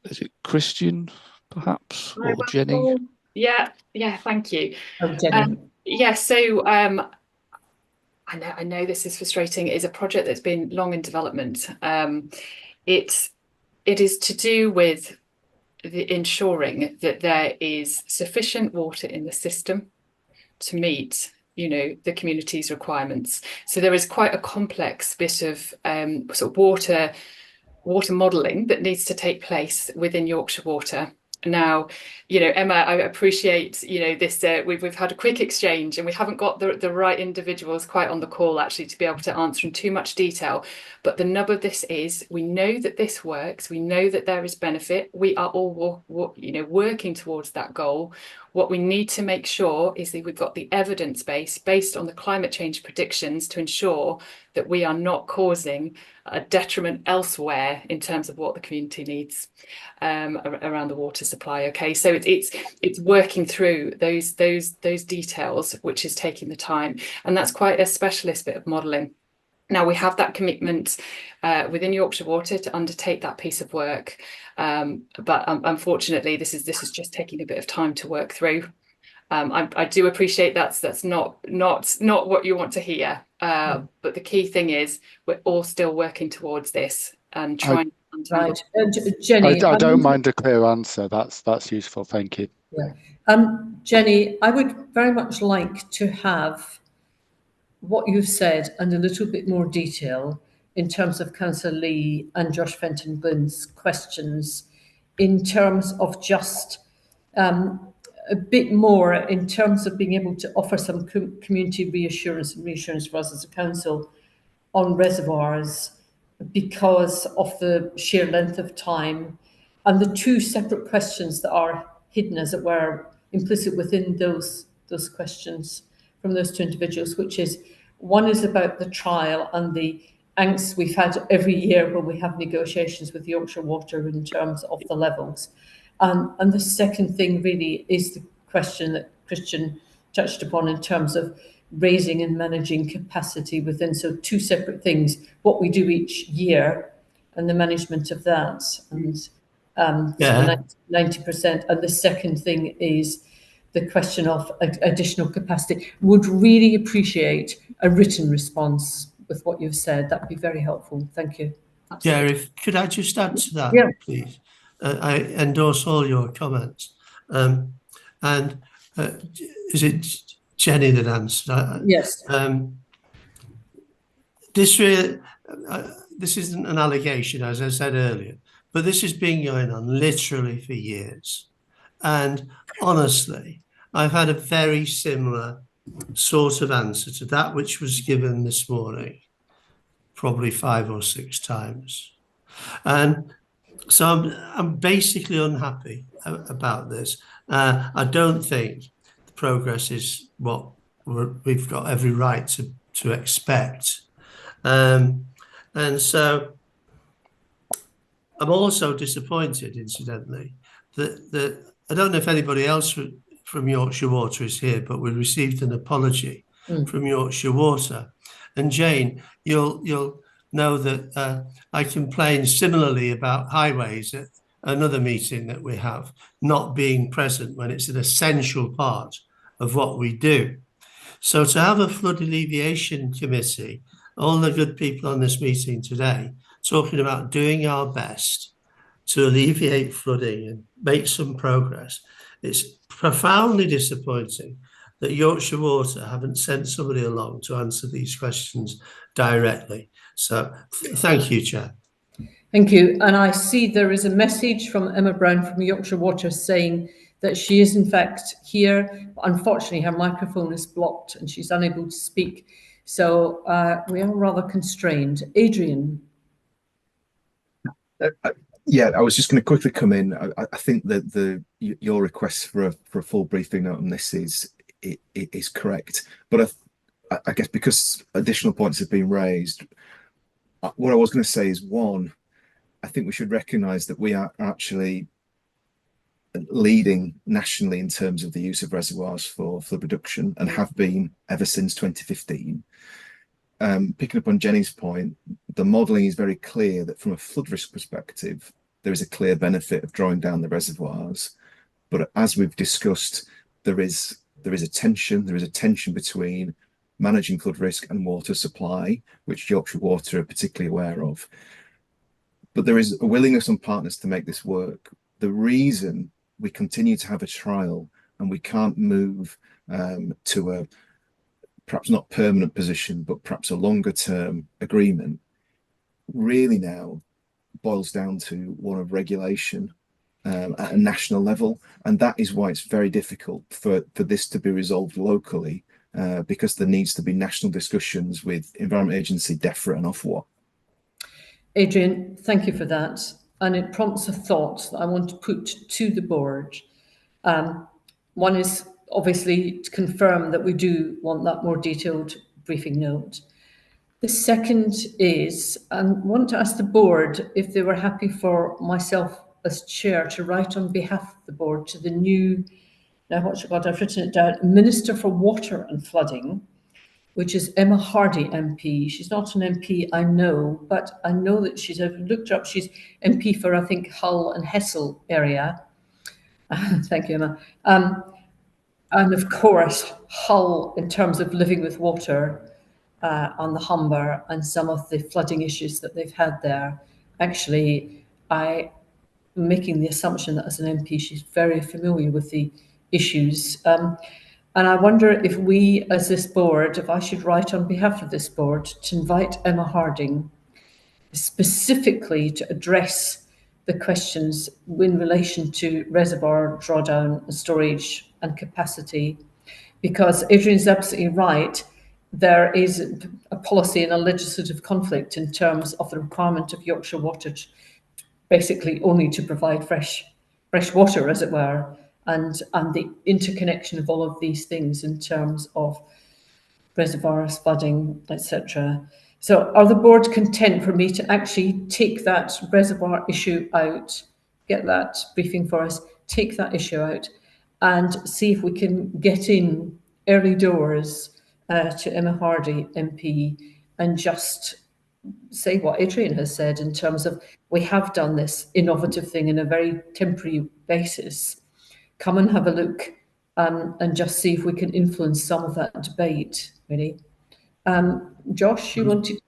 S10: Is it Christian, perhaps, or Jenny?
S9: Yeah, thank you.
S1: Oh, Jenny.
S9: So I know this is frustrating. It is a project that's been long in development. It is to do with ensuring that there is sufficient water in the system to meet, the community's requirements. So there is quite a complex bit of sort of water modelling that needs to take place within Yorkshire Water. Now, Emma, I appreciate, this, we've had a quick exchange and we haven't got the right individuals quite on the call actually to be able to answer in too much detail. But the nub of this is, we know that this works. We know that there is benefit. We are all, working towards that goal. What we need to make sure is that we've got the evidence base based on the climate change predictions to ensure that we are not causing a detriment elsewhere in terms of what the community needs around the water supply. Okay, so it's working through those details, which is taking the time, and that's quite a specialist bit of modelling. Now we have that commitment within Yorkshire Water to undertake that piece of work, but unfortunately, this is just taking a bit of time to work through. I do appreciate that's not what you want to hear, but the key thing is we're all still working towards this and trying.
S1: Right, Jenny.
S13: I don't mind a clear answer. That's useful. Thank you.
S1: Yeah, Jenny, I would very much like to have what you've said and a little bit more detail in terms of Councillor Lee and Josh Fenton Glynn's questions, in terms of just a bit more in terms of being able to offer some community reassurance and reassurance for us as a council on reservoirs because of the sheer length of time, and the two separate questions that are hidden, as it were, implicit within those questions from those two individuals, which is, one is about the trial and the angst we've had every year when we have negotiations with Yorkshire Water in terms of the levels. And the second thing really is the question that Christian touched upon in terms of raising and managing capacity within. So two separate things, what we do each year and the management of that, and 90%. And the second thing is the question of additional capacity. Would really appreciate a written response with what you've said. That'd be very helpful. Thank you.
S12: Jerry, could I just add to that, please? I endorse all your comments. Is it Jenny that answered?
S1: Yes.
S12: This isn't an allegation, as I said earlier, but this has been going on literally for years. And honestly, I've had a very similar sort of answer to that which was given this morning, probably 5 or 6 times. And so I'm basically unhappy about this. I don't think the progress is what we've got every right to expect. And so I'm also disappointed, incidentally, that I don't know if anybody else from Yorkshire Water is here, but we received an apology from Yorkshire Water. And Jane, you'll know that I complained similarly about highways at another meeting that we have, not being present when it's an essential part of what we do. So to have a flood alleviation committee, all the good people on this meeting today, talking about doing our best to alleviate flooding and make some progress, it's profoundly disappointing that Yorkshire Water haven't sent somebody along to answer these questions directly. So thank you, Chair.
S1: Thank you. And I see there is a message from Emma Brown from Yorkshire Water saying that she is in fact here. Unfortunately, her microphone is blocked and she's unable to speak. So we are rather constrained. Adrian.
S5: Yeah, I was just going to quickly come in. I think that your request for a full briefing note on this is correct, but I guess because additional points have been raised, what I was going to say is, one, I think we should recognise that we are actually leading nationally in terms of the use of reservoirs for flood reduction and have been ever since 2015. Picking up on Jenny's point, the modelling is very clear that from a flood risk perspective, there is a clear benefit of drawing down the reservoirs. But as we've discussed, there is a tension between managing flood risk and water supply, which Yorkshire Water are particularly aware of. But there is a willingness on partners to make this work. The reason we continue to have a trial and we can't move to a perhaps not permanent position, but perhaps a longer term agreement, really now boils down to one of regulation at a national level. And that is why it's very difficult for this to be resolved locally, because there needs to be national discussions with Environment Agency, DEFRA and Ofwat.
S1: Adrian, thank you for that. And it prompts a thought that I want to put to the board. One is obviously to confirm that we do want that more detailed briefing note. The second is, I want to ask the board if they were happy for myself as chair to write on behalf of the board to the new, now what's it called, I've written it down, Minister for Water and Flooding, which is Emma Hardy MP. She's not an MP, I know, but I know that I've looked her up, she's MP for, I think, Hull and Hessel area. Thank you, Emma. And of course, Hull, in terms of living with water on the Humber and some of the flooding issues that they've had there. Actually, I'm making the assumption that as an MP, she's very familiar with the issues. And I wonder if we, as this board, if I should write on behalf of this board to invite Emma Harding specifically to address the questions in relation to reservoir drawdown, storage and capacity, because Adrian's absolutely right. There is a policy and a legislative conflict in terms of the requirement of Yorkshire Water basically only to provide fresh water, as it were, and the interconnection of all of these things in terms of reservoirs, flooding, etc. So are the board content for me to actually take that reservoir issue out, get that briefing for us, take that issue out, and see if we can get in early doors to Emma Hardy MP and just say what Adrian has said in terms of we have done this innovative thing in a very temporary basis. Come and have a look and just see if we can influence some of that debate, really. Josh, you want to?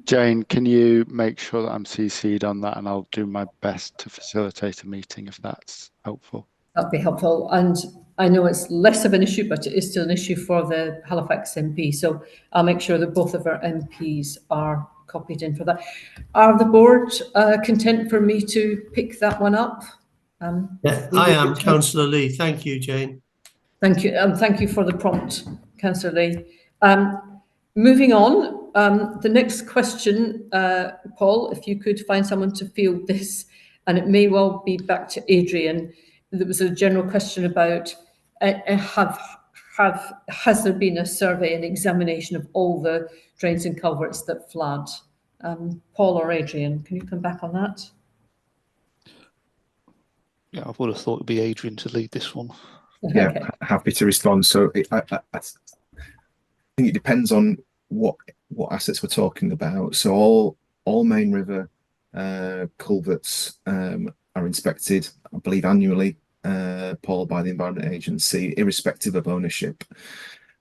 S13: Jane, can you make sure that I'm CC'd on that, and I'll do my best to facilitate a meeting if that's helpful.
S1: That'd be helpful. And I know it's less of an issue, but it is still an issue for the Halifax MP. So I'll make sure that both of our MPs are copied in for that. Are the board content for me to pick that one up?
S12: Yeah, I am, Councillor Lee. Thank you, Jane.
S1: Thank you. Thank you for the prompt, Councillor Lee. Moving on, the next question, Paul, if you could find someone to field this, and it may well be back to Adrian. There was a general question about has there been a survey and examination of all the drains and culverts that flood? Paul or Adrian, can you come back on that?
S10: Yeah, I would have thought it'd be Adrian to lead this one.
S5: Yeah,
S1: Okay.
S5: happy to respond. So I think it depends on what assets we're talking about. So all main river culverts are inspected, I believe, annually, Paul, by the Environment Agency, irrespective of ownership.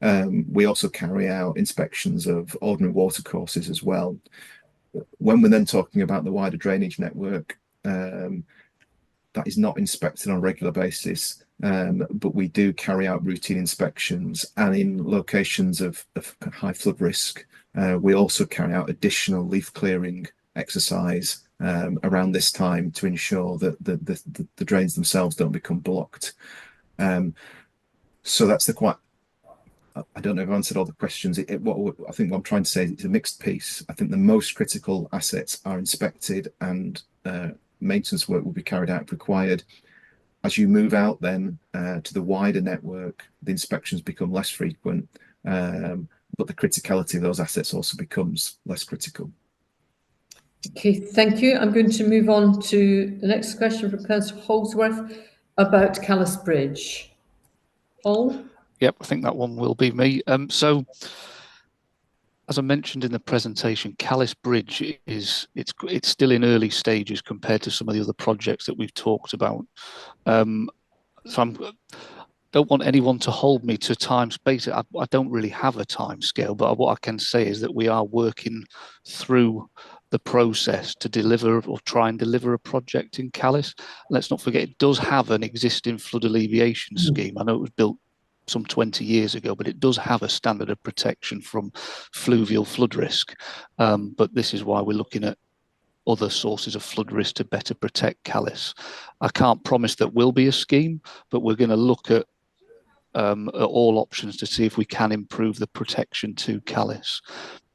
S5: We also carry out inspections of ordinary watercourses as well. When we're then talking about the wider drainage network, that is not inspected on a regular basis, but we do carry out routine inspections, and in locations of high flood risk, we also carry out additional leaf clearing exercise around this time to ensure that the drains themselves don't become blocked. So that's I don't know if I've answered all the questions. I think what I'm trying to say is it's a mixed piece. I think the most critical assets are inspected, and maintenance work will be carried out if required. As you move out then to the wider network, the inspections become less frequent, but the criticality of those assets also becomes less critical.
S1: Okay, thank you. I'm going to move on to the next question from Councillor Holdsworth about Callis Bridge. Paul?
S10: Yep, I think that one will be me. So, as I mentioned in the presentation, Callis Bridge it's still in early stages compared to some of the other projects that we've talked about. So I don't want anyone to hold me to time space. I don't really have a time scale, but what I can say is that we are working through the process to deliver or try and deliver a project in Callis. Let's not forget, it does have an existing flood alleviation scheme. I know it was built some 20 years ago, but it does have a standard of protection from fluvial flood risk. But this is why we're looking at other sources of flood risk to better protect Callis. I can't promise that will be a scheme, but we're going to look at all options to see if we can improve the protection to Callis.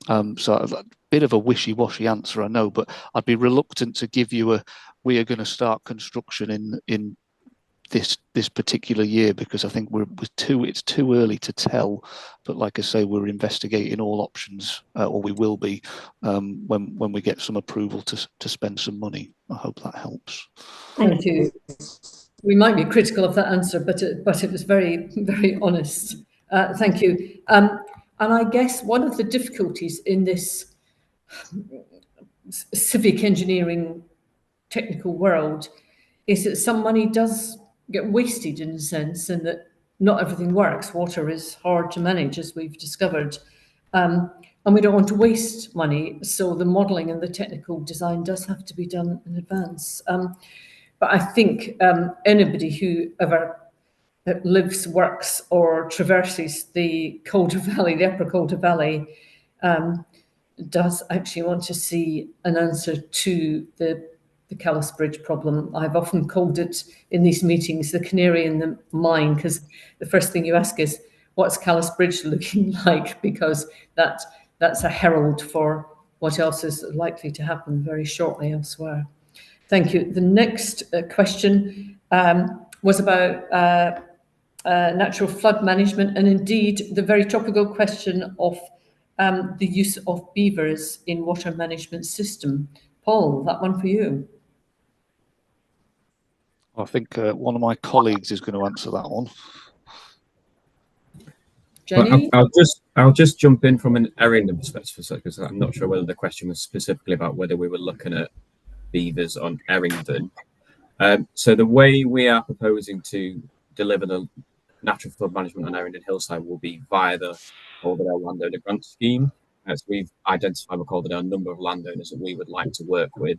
S10: So a bit of a wishy-washy answer, I know, but I'd be reluctant to give you we are going to start construction in this particular year, because I think it's too early to tell. But like I say, we're investigating all options, or we will be when we get some approval to spend some money. I hope that helps.
S1: Thank you. We might be critical of that answer, but it was very, very honest. Thank you. And I guess one of the difficulties in this civic engineering technical world is that some money does get wasted in a sense, and that not everything works. Water is hard to manage, as we've discovered. And we don't want to waste money. So the modelling and the technical design does have to be done in advance. But I think anybody who ever lives, works, or traverses the Calder Valley, the Upper Calder Valley, does actually want to see an answer to the Calais Bridge problem. I've often called it in these meetings the canary in the mine, because the first thing you ask is, what's Calais Bridge looking like? Because that's a herald for what else is likely to happen very shortly elsewhere. Thank you. The next question was about natural flood management, and indeed the very topical question of the use of beavers in water management system. Paul, that one for you.
S10: I think one of my colleagues is going to answer that one.
S1: Jenny?
S11: Well, I'll just jump in from an Errington perspective for a second, because I'm not sure whether the question was specifically about whether we were looking at beavers on Errington. So the way we are proposing to deliver the natural flood management on Errington Hillside will be via the Calderdale Landowner Grant Scheme. So we've identified with Calderdale a number of landowners that we would like to work with.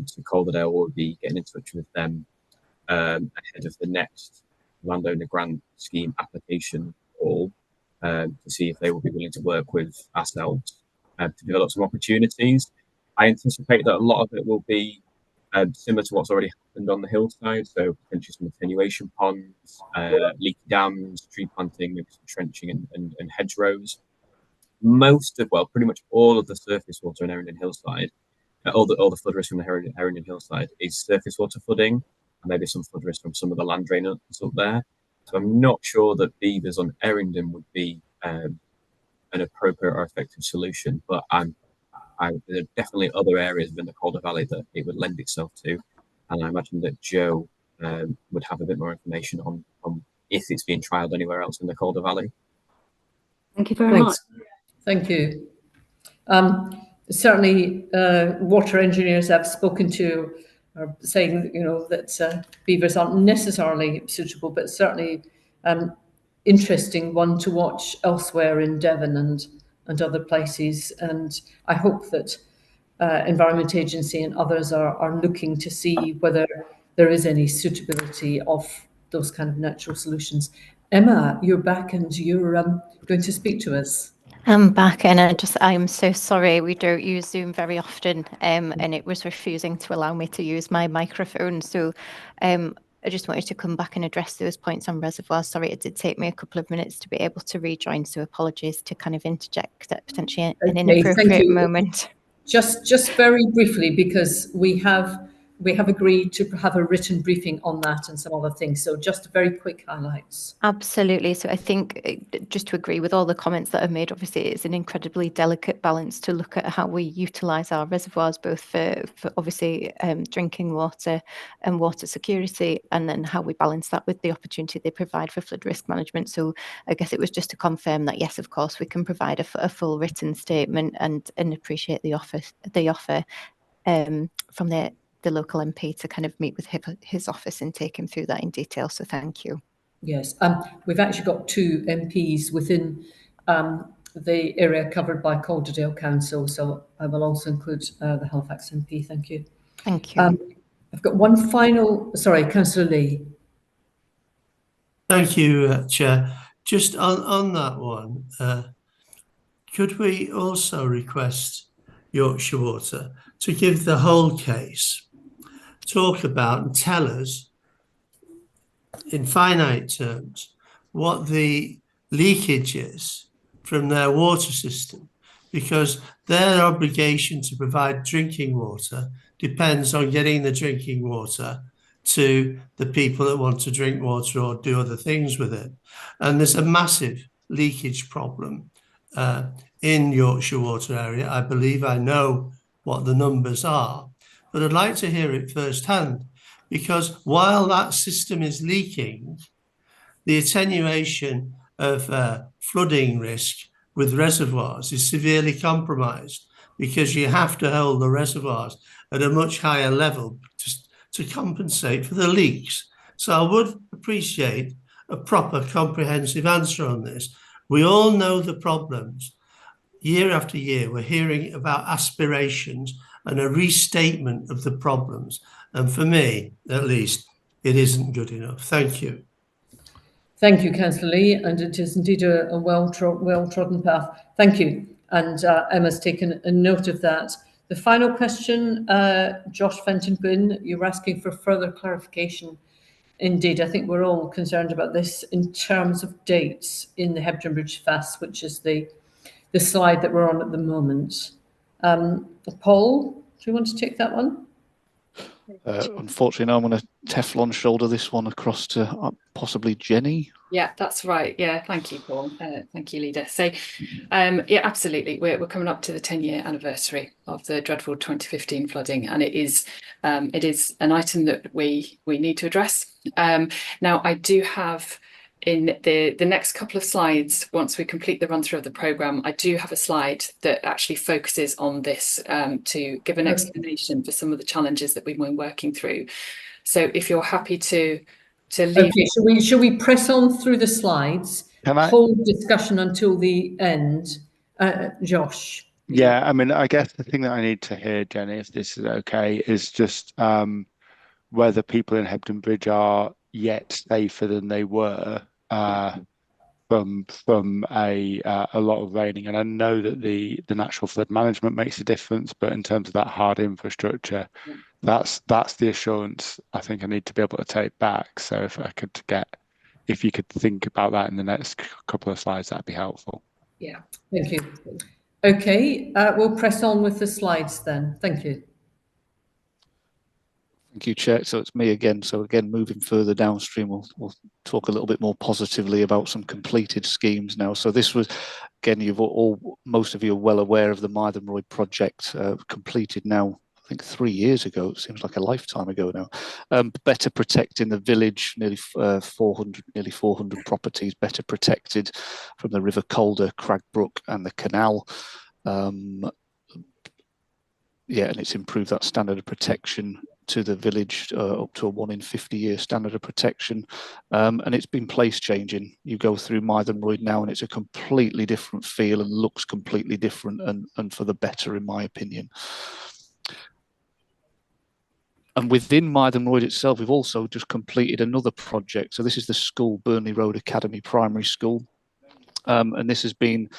S11: So Calderdale will be getting in touch with them ahead of the next Landowner Grant Scheme application call to see if they will be willing to work with ourselves to develop some opportunities. I anticipate that a lot of it will be similar to what's already happened on the hillside, so potentially some attenuation ponds, leaky dams, tree planting, maybe some trenching and hedgerows. Pretty much all of the surface water in Errington Hillside, all the flood risk from the Errington Hillside is surface water flooding, and maybe some flood risk from some of the land drainage up there. So I'm not sure that beavers on Errington would be an appropriate or effective solution, but there are definitely other areas within the Calder Valley that it would lend itself to, and I imagine that Joe would have a bit more information on if it's being trialled anywhere else in the Calder Valley.
S3: Thank you very much.
S1: Thank you. Certainly, water engineers I've spoken to are saying, that beavers aren't necessarily suitable, but certainly interesting one to watch elsewhere in Devon and other places. And I hope that Environment Agency and others are looking to see whether there is any suitability of those kind of natural solutions. Emma, you're back and you're going to speak to us.
S14: I'm back, and I'm so sorry. We don't use Zoom very often, and it was refusing to allow me to use my microphone. So I just wanted to come back and address those points on reservoirs. Sorry, it did take me a couple of minutes to be able to rejoin, so apologies to kind of interject at potentially an inappropriate moment.
S1: Just very briefly, because we have agreed to have a written briefing on that and some other things. So just very quick highlights.
S14: Absolutely. So I think just to agree with all the comments that are made, obviously it's an incredibly delicate balance to look at how we utilise our reservoirs, both for obviously drinking water and water security, and then how we balance that with the opportunity they provide for flood risk management. So I guess it was just to confirm that, yes, of course, we can provide a full written statement and appreciate the offer from the local MP to kind of meet with his office and take him through that in detail. So thank you.
S1: Yes, we've actually got two MPs within the area covered by Calderdale Council, so I will also include the Halifax MP. Thank you.
S14: Thank you.
S1: I've got one final, sorry, Councillor Lee.
S12: Thank you, Chair. Just on that one, could we also request Yorkshire Water to give the whole case, talk about and tell us in finite terms what the leakage is from their water system, because their obligation to provide drinking water depends on getting the drinking water to the people that want to drink water or do other things with it. And there's a massive leakage problem in Yorkshire Water area. I believe I know what the numbers are, but I'd like to hear it firsthand, because while that system is leaking, the attenuation of flooding risk with reservoirs is severely compromised, because you have to hold the reservoirs at a much higher level to compensate for the leaks. So I would appreciate a proper, comprehensive answer on this. We all know the problems. Year after year, we're hearing about aspirations and a restatement of the problems. And for me, at least, it isn't good enough. Thank you.
S1: Thank you, Councillor Lee, and it is indeed a well-trodden path. Thank you. And Emma's taken a note of that. The final question, Josh Fenton Quinn, you're asking for further clarification. Indeed, I think we're all concerned about this in terms of dates in the Hebden Bridge FAS, which is the slide that we're on at the moment. Paul, do you want to take that one?
S10: Unfortunately, now I'm going to Teflon shoulder this one across to possibly Jenny.
S9: Yeah, that's right. Yeah, thank you, Paul. Thank you, Leader. So, yeah, absolutely. We're coming up to the 10-year anniversary of the dreadful 2015 flooding, and it is an item that we need to address. Now, I do have in the next couple of slides, once we complete the run through of the programme, I do have a slide that actually focuses on this to give an explanation for some of the challenges that we've been working through. So if you're happy to leave.
S1: Okay, shall we press on through the slides? Hold discussion until the end. Josh.
S13: Yeah, I mean, I guess the thing that I need to hear, Jenny, if this is okay, is just whether people in Hebden Bridge are yet safer than they were from a lot of raining. And I know that the natural flood management makes a difference, but in terms of that hard infrastructure, that's the assurance I think I need to be able to take back. So if you could think about that in the next couple of slides, that'd be helpful.
S1: Yeah, thank you. Okay, we'll press on with the slides then. Thank you.
S10: Thank you, Chair. So it's me again. So again, moving further downstream, we'll talk a little bit more positively about some completed schemes now. So this was, again, most of you are well aware of the Mythenroyd project, completed now, I think 3 years ago. It seems like a lifetime ago now. Better protecting the village, nearly 400 properties better protected from the River Calder, Cragbrook and the canal. Yeah, and it's improved that standard of protection to the village up to a 1 in 50 year standard of protection, and it's been place changing. You go through Mythenroyd now and it's a completely different feel and looks completely different and for the better, in my opinion. And within Mythenroyd itself, we've also just completed another project. So this is the school, Burnley Road Academy Primary School, and this has been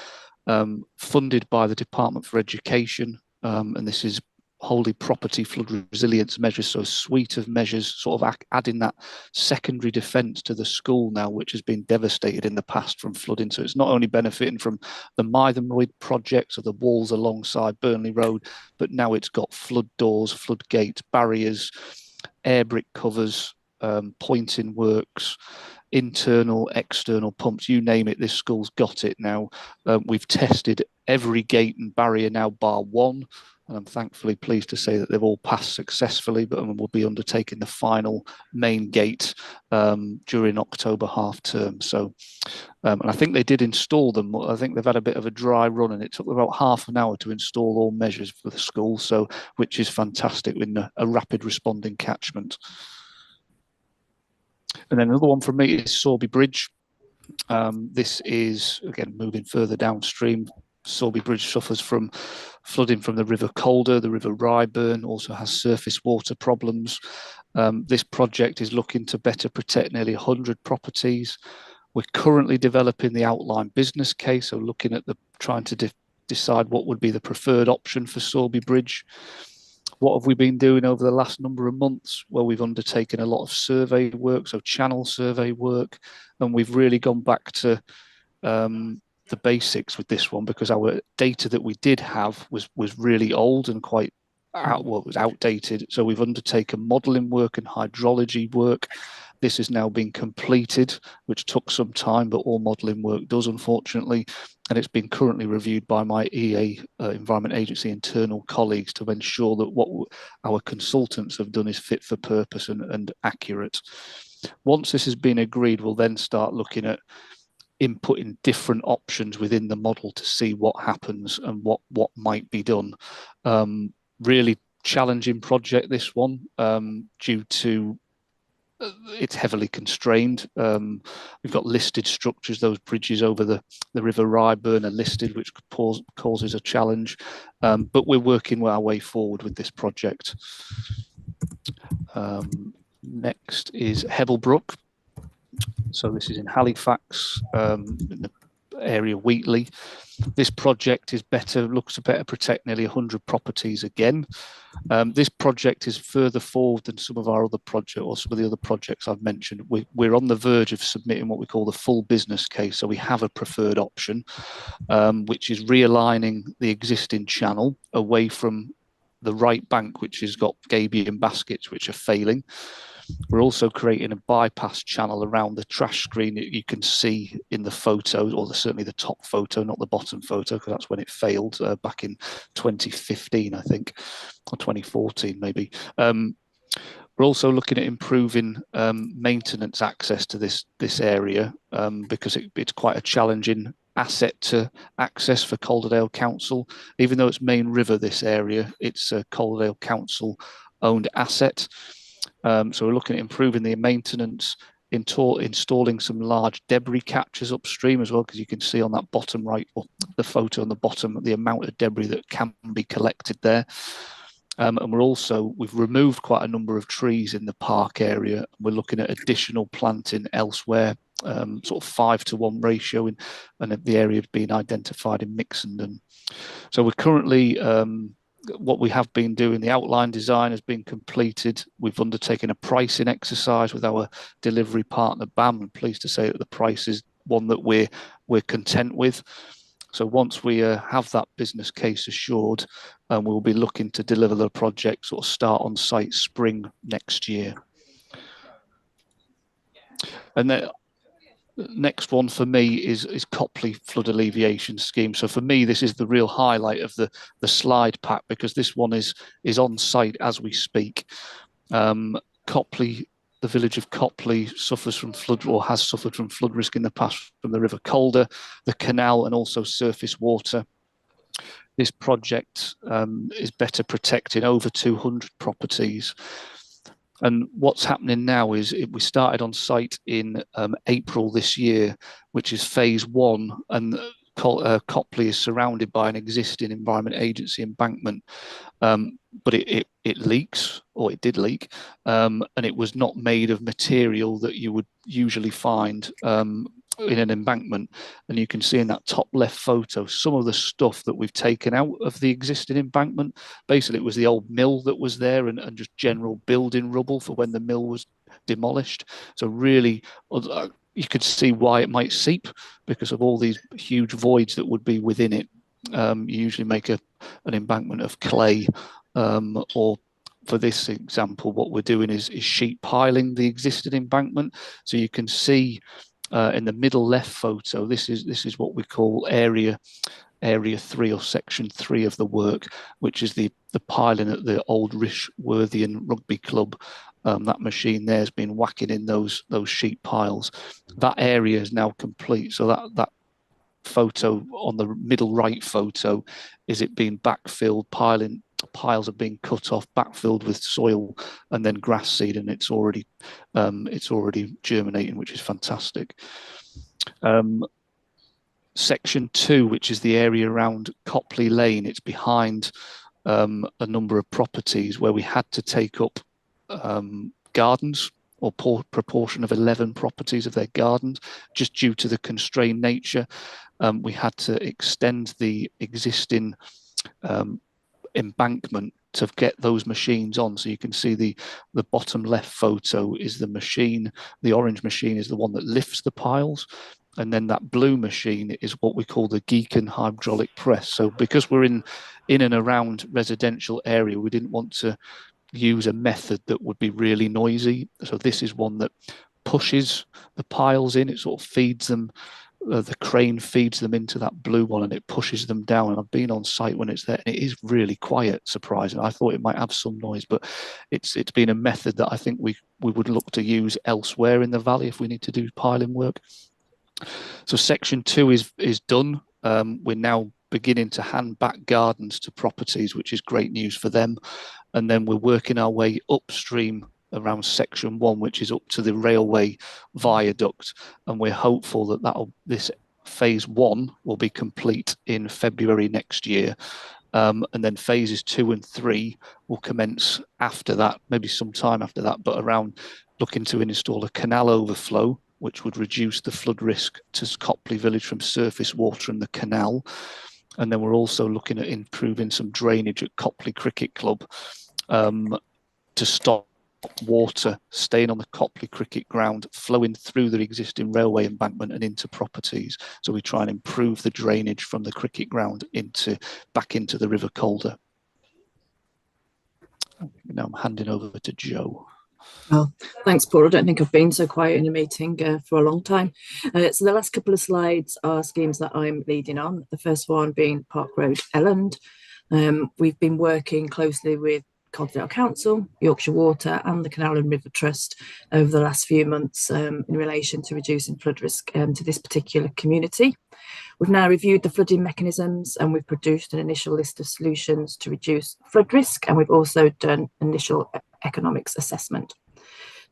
S10: funded by the Department for Education, and this is wholly property flood resilience measures, so a suite of measures sort of adding that secondary defence to the school now, which has been devastated in the past from flooding. So it's not only benefiting from the Mythenroyd project, so the walls alongside Burnley Road, but now it's got flood doors, flood gates, barriers, air brick covers, pointing works, internal, external pumps, you name it, this school's got it now. We've tested every gate and barrier now bar one, and I'm thankfully pleased to say that they've all passed successfully, but we'll be undertaking the final main gate during October half term. So, and I think they did install them. I think they've had a bit of a dry run and it took about half an hour to install all measures for the school, so which is fantastic in a rapid responding catchment. And then another one from me is Sorby Bridge. This is, again, moving further downstream. Sorby Bridge suffers from flooding from the River Calder, the River Ryburn, also has surface water problems. This project is looking to better protect nearly 100 properties. We're currently developing the outline business case, so looking at trying to decide what would be the preferred option for Sorby Bridge. What have we been doing over the last number of months? Well, we've undertaken a lot of survey work, so channel survey work, and we've really gone back to the basics with this one, because our data that we did have was really old and quite was outdated. So we've undertaken modelling work and hydrology work. This has now been completed, which took some time, but all modelling work does, unfortunately. And it's been currently reviewed by my EA, Environment Agency internal colleagues, to ensure that what our consultants have done is fit for purpose and accurate. Once this has been agreed, we'll then start looking at inputting different options within the model to see what happens and what might be done. Really challenging project, this one, due to it's heavily constrained. We've got listed structures, those bridges over the River Ryburn are listed, which causes a challenge, but we're working our way forward with this project. Next is Hebblebrook. So this is in Halifax, in the area Wheatley. This project is looks to better protect nearly 100 properties again. This project is further forward than some of our other projects, or some of the other projects I've mentioned. We're on the verge of submitting what we call the full business case. So we have a preferred option, which is realigning the existing channel away from the right bank, which has got gabion baskets which are failing. We're also creating a bypass channel around the trash screen that you can see in the photos, or certainly the top photo, not the bottom photo, because that's when it failed back in 2015, I think, or 2014 maybe. We're also looking at improving maintenance access to this area, because it's quite a challenging asset to access for Calderdale Council. Even though it's main river, this area, it's a Calderdale Council owned asset. So we're looking at improving the maintenance, installing some large debris catchers upstream as well, because you can see on that bottom right, or the photo on the bottom, the amount of debris that can be collected there. And we've removed quite a number of trees in the park area. We're looking at additional planting elsewhere, sort of 5-to-1 ratio, and the area being identified in Mixenden. So we're currently, what we have been doing, the outline design has been completed. We've undertaken a pricing exercise with our delivery partner, BAM. I'm pleased to say that the price is one that we're content with. So once we have that business case assured, we'll be looking to deliver the project, sort of start on site spring next year. And then next one for me is Copley Flood Alleviation Scheme. So for me, this is the real highlight of the slide pack, because this one is on site as we speak. Copley, the village of Copley, suffers from flood, or has suffered from flood risk in the past from the River Calder, the canal, and also surface water. This project is better protecting over 200 properties. And what's happening now is we started on site in April this year, which is phase 1, and Copley is surrounded by an existing Environment Agency embankment, but it leaks, or it did leak, and it was not made of material that you would usually find in an embankment. And you can see in that top left photo some of the stuff that we've taken out of the existing embankment. Basically, it was the old mill that was there, and just general building rubble for when the mill was demolished. So really, you could see why it might seep, because of all these huge voids that would be within it. You usually make an embankment of clay, or for this example, what we're doing is sheet piling the existing embankment. So you can see in the middle left photo, this is what we call area 3, or section 3 of the work, which is the piling at the old Rishworthian Rugby Club. That machine there has been whacking in those sheet piles. That area is now complete. So that photo on the middle right photo is it being backfilled, piles are being cut off, backfilled with soil, and then grass seed, and it's already germinating, which is fantastic. Section 2, which is the area around Copley Lane, it's behind a number of properties where we had to take up gardens, or proportion of 11 properties of their gardens, just due to the constrained nature. We had to extend the existing embankment to get those machines on. So you can see the bottom left photo is the machine. The orange machine is the one that lifts the piles. And then that blue machine is what we call the Geekin hydraulic press. So because we're in and around residential area, we didn't want to use a method that would be really noisy. So this is one that pushes the piles in. It sort of feeds them. The crane feeds them into that blue one, and it pushes them down. And I've been on site when it's there, and it is really quiet, surprising. I thought it might have some noise, but it's been a method that I think we would look to use elsewhere in the valley if we need to do piling work. So section 2 is done. We're now beginning to hand back gardens to properties, which is great news for them. And then we're working our way upstream around section 1, which is up to the railway viaduct. And we're hopeful that this phase 1 will be complete in February next year. And then phases 2 and 3 will commence after that, maybe sometime after that, but around looking to install a canal overflow, which would reduce the flood risk to Copley Village from surface water and the canal. And then we're also looking at improving some drainage at Copley Cricket Club to stop water staying on the Copley Cricket ground, flowing through the existing railway embankment and into properties. So we try and improve the drainage from the cricket ground back into the River Calder. Now I'm handing over to Joe.
S8: Well, thanks, Paul. I don't think I've been so quiet in a meeting for a long time. So the last couple of slides are schemes that I'm leading on. The first one being Park Road, Elland. We've been working closely with Calderdale Council, Yorkshire Water and the Canal and River Trust over the last few months in relation to reducing flood risk to this particular community. We've now reviewed the flooding mechanisms and we've produced an initial list of solutions to reduce flood risk, and we've also done initial economics assessment.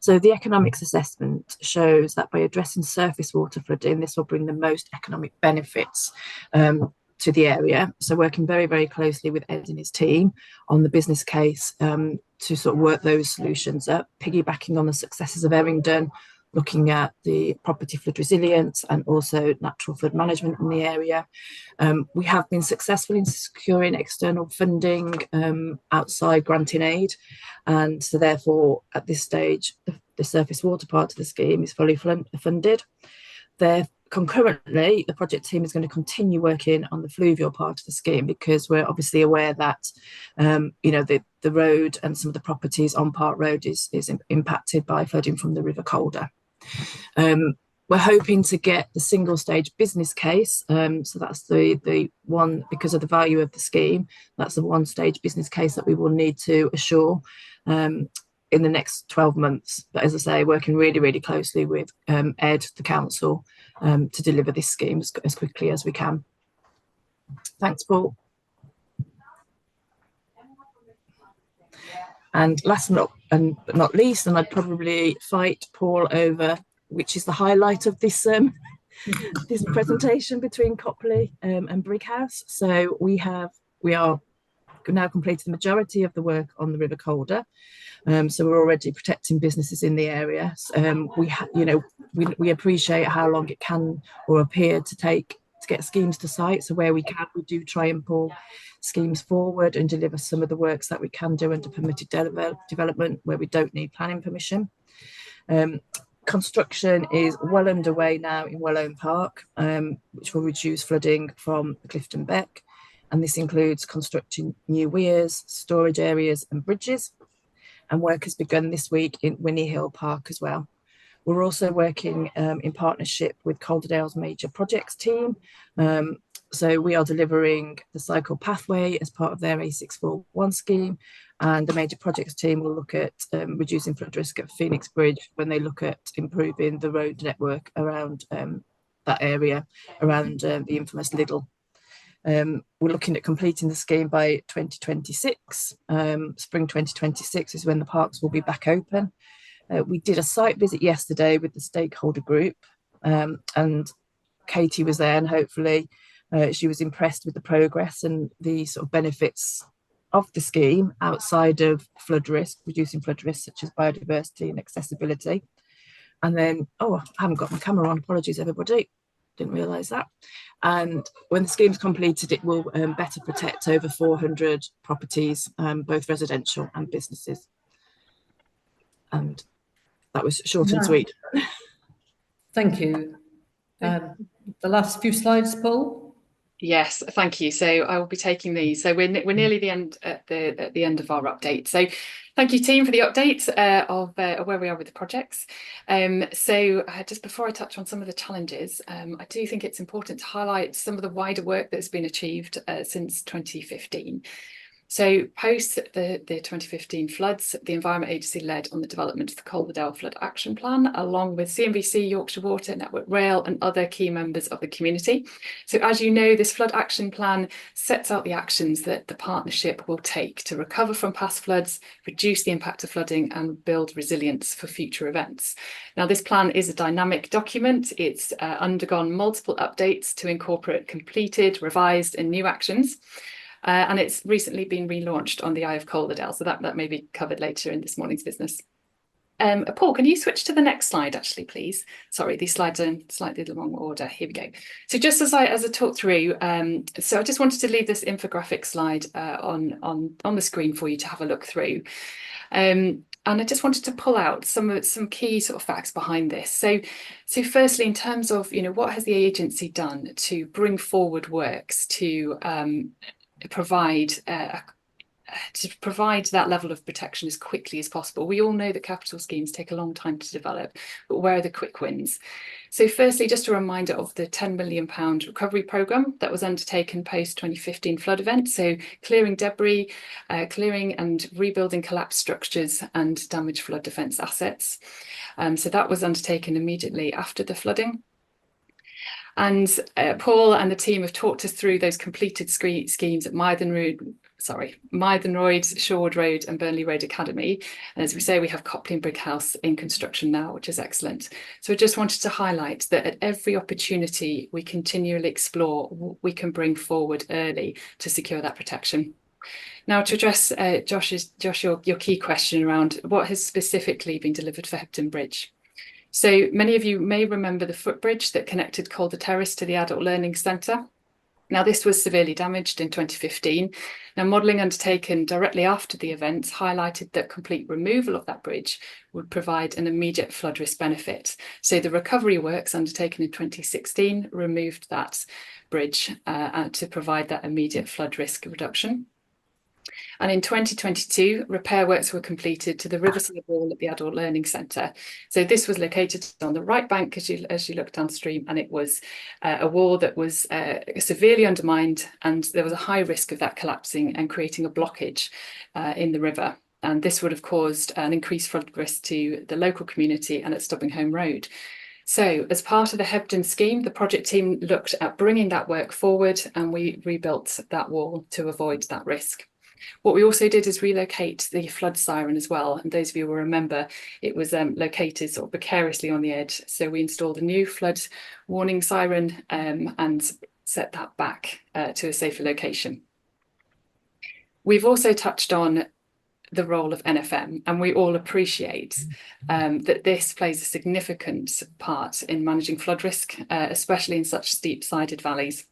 S8: So the economics assessment shows that by addressing surface water flooding, this will bring the most economic benefits to the area. So working very, very closely with Ed and his team on the business case to sort of work those solutions up, piggybacking on the successes of Erringdon, looking at the property flood resilience and also natural flood management in the area. We have been successful in securing external funding outside granting aid, and so therefore at this stage the surface water part of the scheme is fully funded. Concurrently, the project team is going to continue working on the fluvial part of the scheme, because we're obviously aware that the road and some of the properties on Park Road is impacted by flooding from the River Calder. We're hoping to get the single stage business case. So that's the one, because of the value of the scheme, that's the one stage business case that we will need to assure in the next 12 months. But as I say, working really, really closely with Ed, the council, to deliver this scheme as quickly as we can. Thanks, Paul. And last but not least, and I'd probably fight Paul over which is the highlight of this this presentation between Copley and Brighouse. So we are now completed the majority of the work on the River Calder. So we're already protecting businesses in the area. We appreciate how long it can or appear to take to get schemes to site. So where we can, we do try and pull schemes forward and deliver some of the works that we can do under permitted development where we don't need planning permission. Construction is well underway now in Welloam Park, which will reduce flooding from the Clifton Beck. And this includes constructing new weirs, storage areas and bridges. And work has begun this week in Winnie Hill Park as well. We're also working in partnership with Calderdale's major projects team. So we are delivering the cycle pathway as part of their A641 scheme, and the major projects team will look at reducing flood risk at Phoenix Bridge when they look at improving the road network around that area, around the infamous Lidl. We're looking at completing the scheme by 2026. Spring 2026 is when the parks will be back open. We did a site visit yesterday with the stakeholder group, and Katie was there, and hopefully she was impressed with the progress and the sort of benefits of the scheme outside of flood risk, reducing flood risk such as biodiversity and accessibility. And then, oh, I haven't got my camera on, apologies everybody, didn't realise that. And when the scheme's completed, it will better protect over 400 properties, both residential and businesses. And that was short and sweet.
S1: Thank you. The last few slides, Paul.
S9: Yes, thank you. So I will be taking these. So we're nearly at the end of our update. So thank you, team, for the update of where we are with the projects. So just before I touch on some of the challenges, I do think it's important to highlight some of the wider work that's been achieved since 2015. So post the 2015 floods, the Environment Agency led on the development of the Calderdale Flood Action Plan, along with CNVC, Yorkshire Water, Network Rail and other key members of the community. So as you know, this Flood Action Plan sets out the actions that the partnership will take to recover from past floods, reduce the impact of flooding and build resilience for future events. Now, this plan is a dynamic document. It's undergone multiple updates to incorporate completed, revised and new actions. And it's recently been relaunched on the Eye of Calderdale, so that may be covered later in this morning's business. Paul, can you switch to the next slide, actually, please? Sorry, these slides are in slightly the wrong order. Here we go. So just as I talk through, so I just wanted to leave this infographic slide on the screen for you to have a look through. And I just wanted to pull out some key sort of facts behind this. So firstly, in terms of, what has the agency done to bring forward works to provide that level of protection as quickly as possible. We all know that capital schemes take a long time to develop, but where are the quick wins? So firstly, just a reminder of the £10 million recovery programme that was undertaken post-2015 flood event. So clearing debris, clearing and rebuilding collapsed structures and damaged flood defence assets. So that was undertaken immediately after the flooding. And Paul and the team have talked us through those completed schemes at Mythenroyd, Shorewood Road and Burnley Road Academy. And as we say, we have Copley Brick House in construction now, which is excellent. So I just wanted to highlight that at every opportunity, we continually explore what we can bring forward early to secure that protection. Now, to address Josh, your key question around what has specifically been delivered for Hebden Bridge. So many of you may remember the footbridge that connected Calder Terrace to the Adult Learning Centre. Now, this was severely damaged in 2015. Now, modelling undertaken directly after the event highlighted that complete removal of that bridge would provide an immediate flood risk benefit. So the recovery works undertaken in 2016 removed that bridge to provide that immediate flood risk reduction. And in 2022, repair works were completed to the riverside wall at the Adult Learning Centre. So this was located on the right bank as you look downstream, and it was a wall that was severely undermined, and there was a high risk of that collapsing and creating a blockage in the river. And this would have caused an increased flood risk to the local community and at Stubbinghome Road. So as part of the Hebden scheme, the project team looked at bringing that work forward, and we rebuilt that wall to avoid that risk. What we also did is relocate the flood siren as well. And those of you will remember, it was located sort of precariously on the edge. So we installed a new flood warning siren and set that back to a safer location. We've also touched on the role of NFM, and we all appreciate that this plays a significant part in managing flood risk, especially in such steep-sided valleys.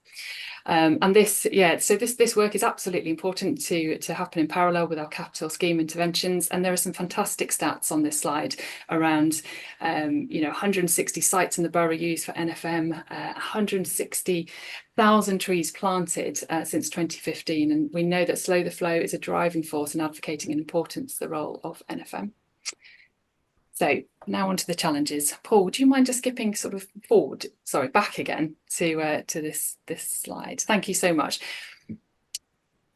S9: And this work is absolutely important to happen in parallel with our capital scheme interventions. And there are some fantastic stats on this slide around, 160 sites in the borough used for NFM, 160,000 trees planted since 2015. And we know that Slow the Flow is a driving force in advocating an importance of the role of NFM. So now on to the challenges. Paul, would you mind just skipping back again to this slide? Thank you so much.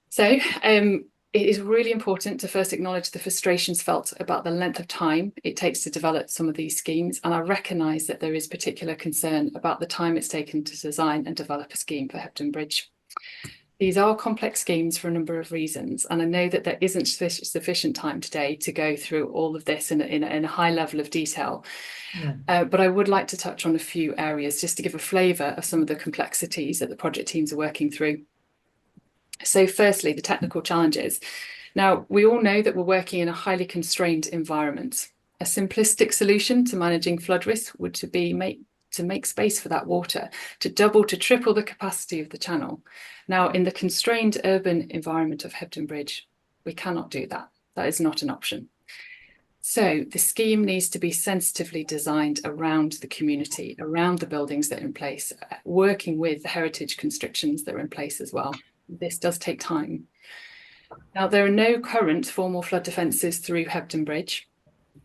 S9: So it is really important to first acknowledge the frustrations felt about the length of time it takes to develop some of these schemes. And I recognise that there is particular concern about the time it's taken to design and develop a scheme for Hebden Bridge. These are complex schemes for a number of reasons, and I know that there isn't sufficient time today to go through all of this in a high level of detail. Yeah. But I would like to touch on a few areas just to give a flavour of some of the complexities that the project teams are working through. So firstly, the technical challenges. Now, we all know that we're working in a highly constrained environment. A simplistic solution to managing flood risk would to make space for that water, to double, to triple the capacity of the channel. Now, in the constrained urban environment of Hebden Bridge, we cannot do that. That is not an option. So the scheme needs to be sensitively designed around the community, around the buildings that are in place, working with the heritage constrictions that are in place as well. This does take time. Now, there are no current formal flood defences through Hebden Bridge.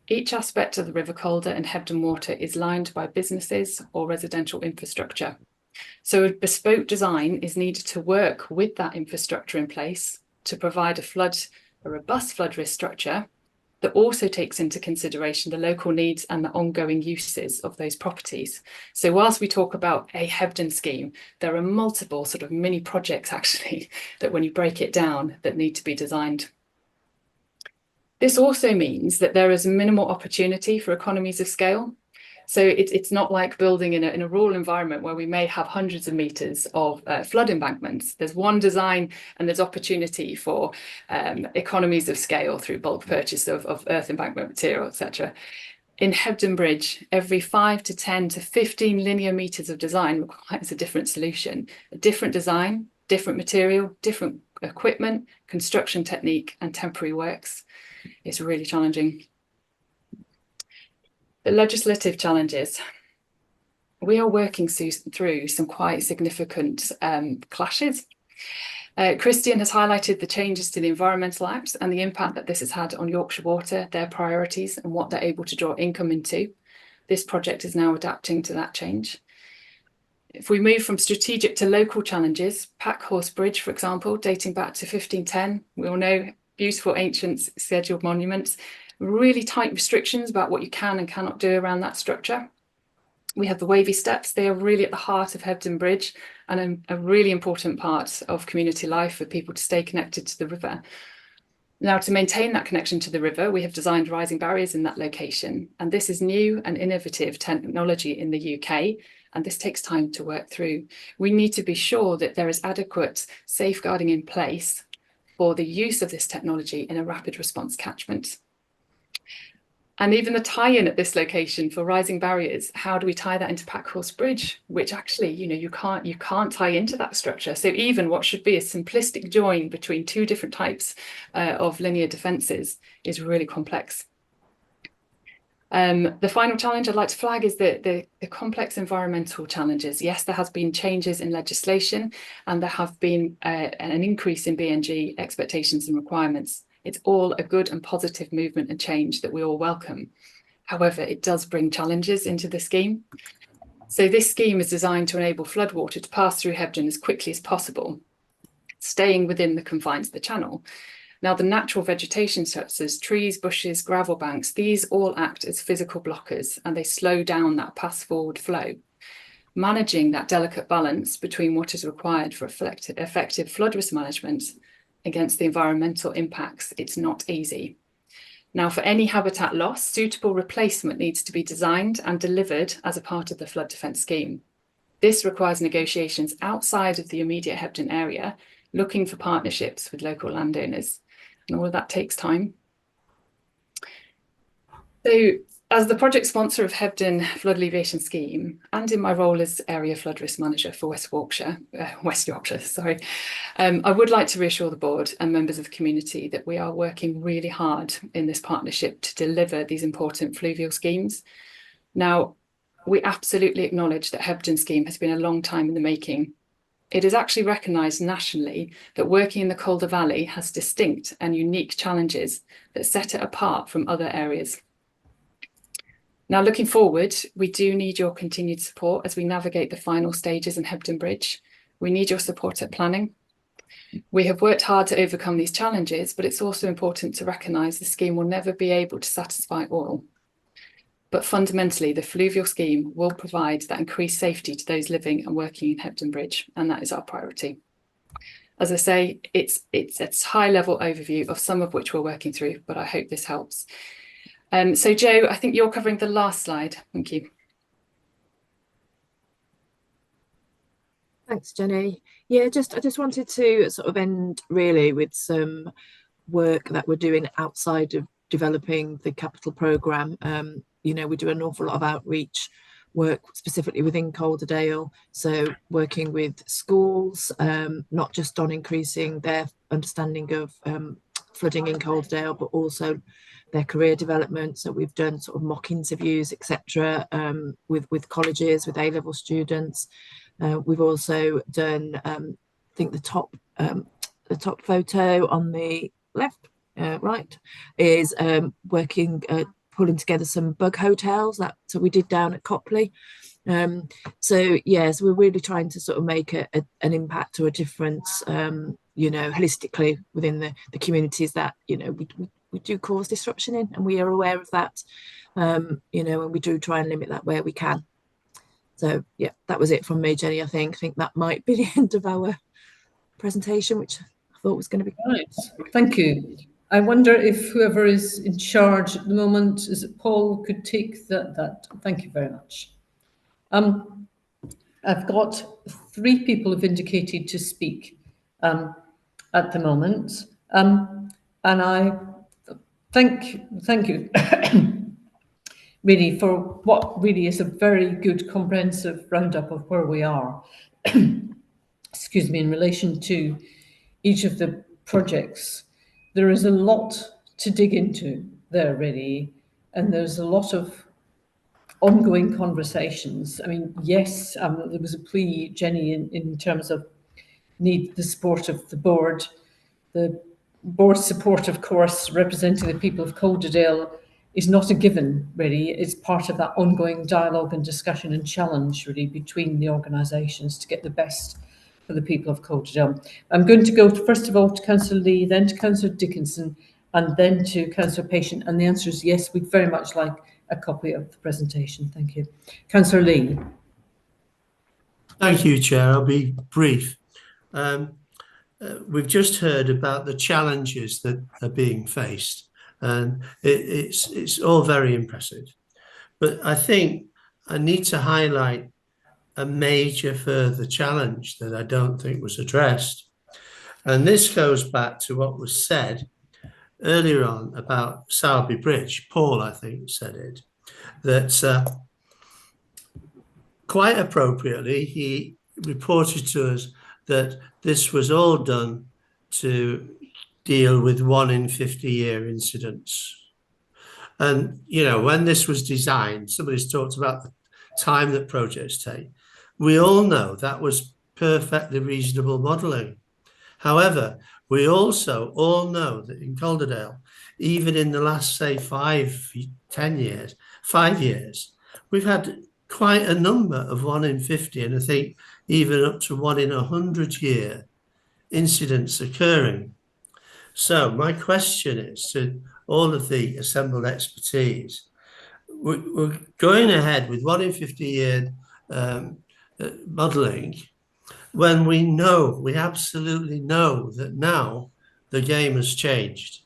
S9: Each aspect of the River Calder and Hebden Water is lined by businesses or residential infrastructure. So a bespoke design is needed to work with that infrastructure in place to provide a robust flood risk structure that also takes into consideration the local needs and the ongoing uses of those properties. So whilst we talk about a Hebden scheme, there are multiple sort of mini projects actually that when you break it down that need to be designed. This also means that there is minimal opportunity for economies of scale. So it's not like building in a rural environment where we may have hundreds of meters of flood embankments. There's one design and there's opportunity for economies of scale through bulk purchase of earth embankment material, etc. In Hebden Bridge, every 5 to 10 to 15 linear meters of design requires a different solution, a different design, different material, different equipment, construction technique, and temporary works. It's really challenging. The legislative challenges. We are working through some quite significant clashes. Christian has highlighted the changes to the Environmental Act and the impact that this has had on Yorkshire Water, their priorities and what they're able to draw income into. This project is now adapting to that change. If we move from strategic to local challenges, Packhorse Bridge, for example, dating back to 1510, we all know, beautiful ancient scheduled monuments, really tight restrictions about what you can and cannot do around that structure. We have the wavy steps. They are really at the heart of Hebden Bridge and a really important part of community life for people to stay connected to the river. Now, to maintain that connection to the river, we have designed rising barriers in that location. And this is new and innovative technology in the UK, and this takes time to work through. We need to be sure that there is adequate safeguarding in place for the use of this technology in a rapid response catchment. And even the tie-in at this location for rising barriers, how do we tie that into Packhorse Bridge, which actually, you can't tie into that structure. So even what should be a simplistic join between two different types of linear defences is really complex. The final challenge I'd like to flag is the complex environmental challenges. Yes, there has been changes in legislation and there have been an increase in BNG expectations and requirements. It's all a good and positive movement and change that we all welcome. However, it does bring challenges into the scheme. So this scheme is designed to enable floodwater to pass through Hebden as quickly as possible, staying within the confines of the channel. Now, the natural vegetation such as trees, bushes, gravel banks, these all act as physical blockers and they slow down that pass forward flow. Managing that delicate balance between what is required for effective flood risk management against the environmental impacts, it's not easy. Now, for any habitat loss, suitable replacement needs to be designed and delivered as a part of the flood defence scheme. This requires negotiations outside of the immediate Hebden area, looking for partnerships with local landowners, and all of that takes time. So, as the project sponsor of Hebden Flood Alleviation Scheme, and in my role as Area Flood Risk Manager for West Yorkshire, I would like to reassure the board and members of the community that we are working really hard in this partnership to deliver these important fluvial schemes. Now, we absolutely acknowledge that Hebden scheme has been a long time in the making. It is actually recognised nationally that working in the Calder Valley has distinct and unique challenges that set it apart from other areas. Now, looking forward, we do need your continued support as we navigate the final stages in Hebden Bridge. We need your support at planning. We have worked hard to overcome these challenges, but it's also important to recognise the scheme will never be able to satisfy all. But fundamentally, the fluvial scheme will provide that increased safety to those living and working in Hebden Bridge, and that is our priority. As I say, it's a high-level overview of some of which we're working through, but I hope this helps. So Joe, I think you're covering the last slide. Thank you.
S8: Thanks, Jenny. Yeah, I just wanted to sort of end really with some work that we're doing outside of developing the capital programme. We do an awful lot of outreach work specifically within Calderdale, so working with schools, not just on increasing their understanding of flooding in Calderdale, but also their career development. So we've done sort of mock interviews, etc., with colleges, with A-level students. We've also done, I think the top photo on the left, right, is working, pulling together some bug hotels that we did down at Copley. So we're really trying to sort of make an impact or a difference you know, holistically within the communities that, you know, we do cause disruption in, and we are aware of that, you know, and we do try and limit that where we can. So yeah, that was it from me, Jenny. I think that might be the end of our presentation, which I thought was going to be
S1: right. Thank you. I wonder if whoever is in charge at the moment, is it Paul, could take that. Thank you very much. I've got 3 people who've indicated to speak at the moment, and I thank you really for what really is a very good comprehensive roundup of where we are. Excuse me, in relation to each of the projects. There is a lot to dig into there, really, and there's a lot of ongoing conversations. I mean, yes, there was a plea, Jenny, in terms of need the support of the board. The board's support, of course, representing the people of Calderdale, is not a given, really. It's part of that ongoing dialogue and discussion and challenge, really, between the organisations to get the best for the people of Calderdale. I'm going to go first of all to Councillor Lee, then to Councillor Dickinson, and then to Councillor Patient. And the answer is yes, we'd very much like a copy of the presentation. Thank you. Councillor Lee.
S12: Thank you, Chair. I'll be brief. We've just heard about the challenges that are being faced, and it's all very impressive. But I think I need to highlight a major further challenge that I don't think was addressed. And this goes back to what was said earlier on about Sowerby Bridge. Paul, I think, said it, that quite appropriately, he reported to us that this was all done to deal with 1 in 50-year incidents. And, you know, when this was designed, somebody's talked about the time that projects take. We all know that was perfectly reasonable modelling. However, we also all know that in Calderdale, even in the last, say, 5 years, we've had quite a number of 1 in 50, and I think even up to 1 in 100-year incidents occurring. So my question is to all of the assembled expertise. We're going ahead with 1 in 50-year modelling when we absolutely know that now the game has changed.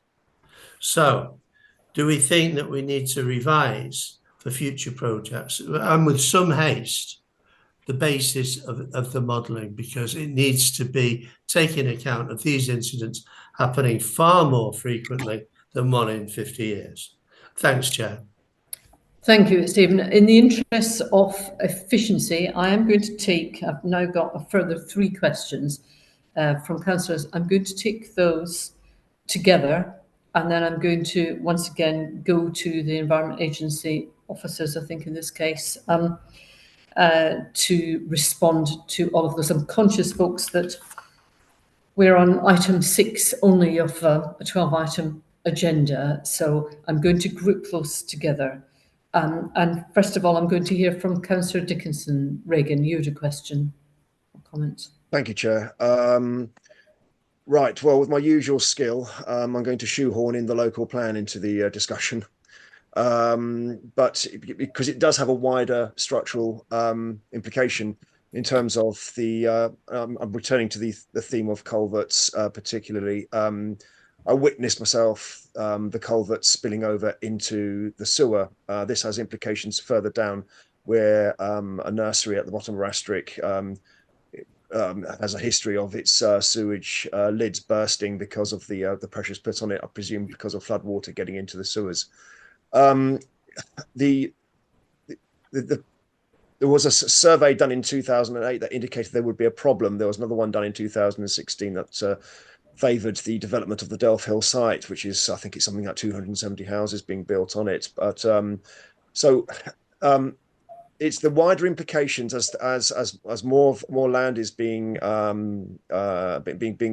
S12: So do we think that we need to revise for future projects, and with some haste, the basis of the modelling, because it needs to be taking account of these incidents happening far more frequently than 1 in 50 years. Thanks, Chair.
S1: Thank you, Stephen. In the interests of efficiency, I am going to take, I've now got a further 3 questions from councillors. I'm going to take those together, and then I'm going to once again go to the Environment Agency officers, I think in this case, to respond to all of those. I'm conscious, folks, that we're on item 6 only of a 12-item agenda, so I'm going to group those together. And first of all, I'm going to hear from Councillor Dickinson. Reagan, you had a question or comment.
S7: Thank you, Chair. Right, well, with my usual skill, I'm going to shoehorn in the local plan into the discussion. But because it does have a wider structural implication in terms of the, I'm returning to the theme of culverts particularly. I witnessed myself the culvert spilling over into the sewer. This has implications further down where a nursery at the bottom of Rastrick has a history of its sewage lids bursting because of the pressures put on it, I presume because of flood water getting into the sewers. There was a survey done in 2008 that indicated there would be a problem. There was another one done in 2016 that favoured the development of the Delph Hill site, which is, I think it's something like 270 houses being built on it. But it's the wider implications as more land is being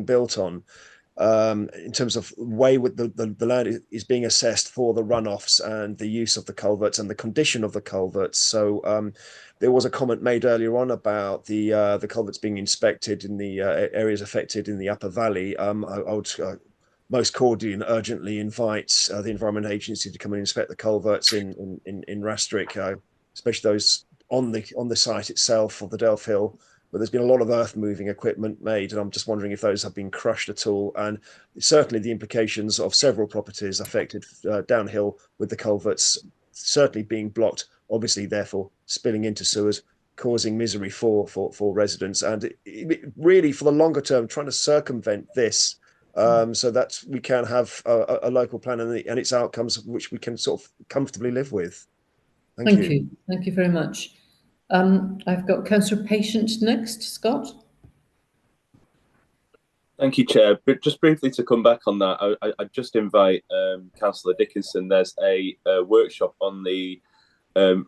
S7: built on. in terms of way with the land is being assessed for the runoffs and the use of the culverts and the condition of the culverts. So there was a comment made earlier on about the culverts being inspected in the areas affected in the Upper Valley. I would most cordially and urgently invite the Environment Agency to come and inspect the culverts in Rastrick, especially those on the site itself of the Delph Hill. But there's been a lot of earth moving equipment made, and I'm just wondering if those have been crushed at all. And certainly the implications of several properties affected downhill with the culverts certainly being blocked, obviously therefore spilling into sewers, causing misery for residents. And really for the longer term, trying to circumvent this so that we can have a local plan and its outcomes which we can sort of comfortably live with.
S1: Thank you. Thank you very much. I've got Councillor Patient next. Scott?
S15: Thank you, Chair. But just briefly to come back on that, I'd just invite Councillor Dickinson. There's a workshop on the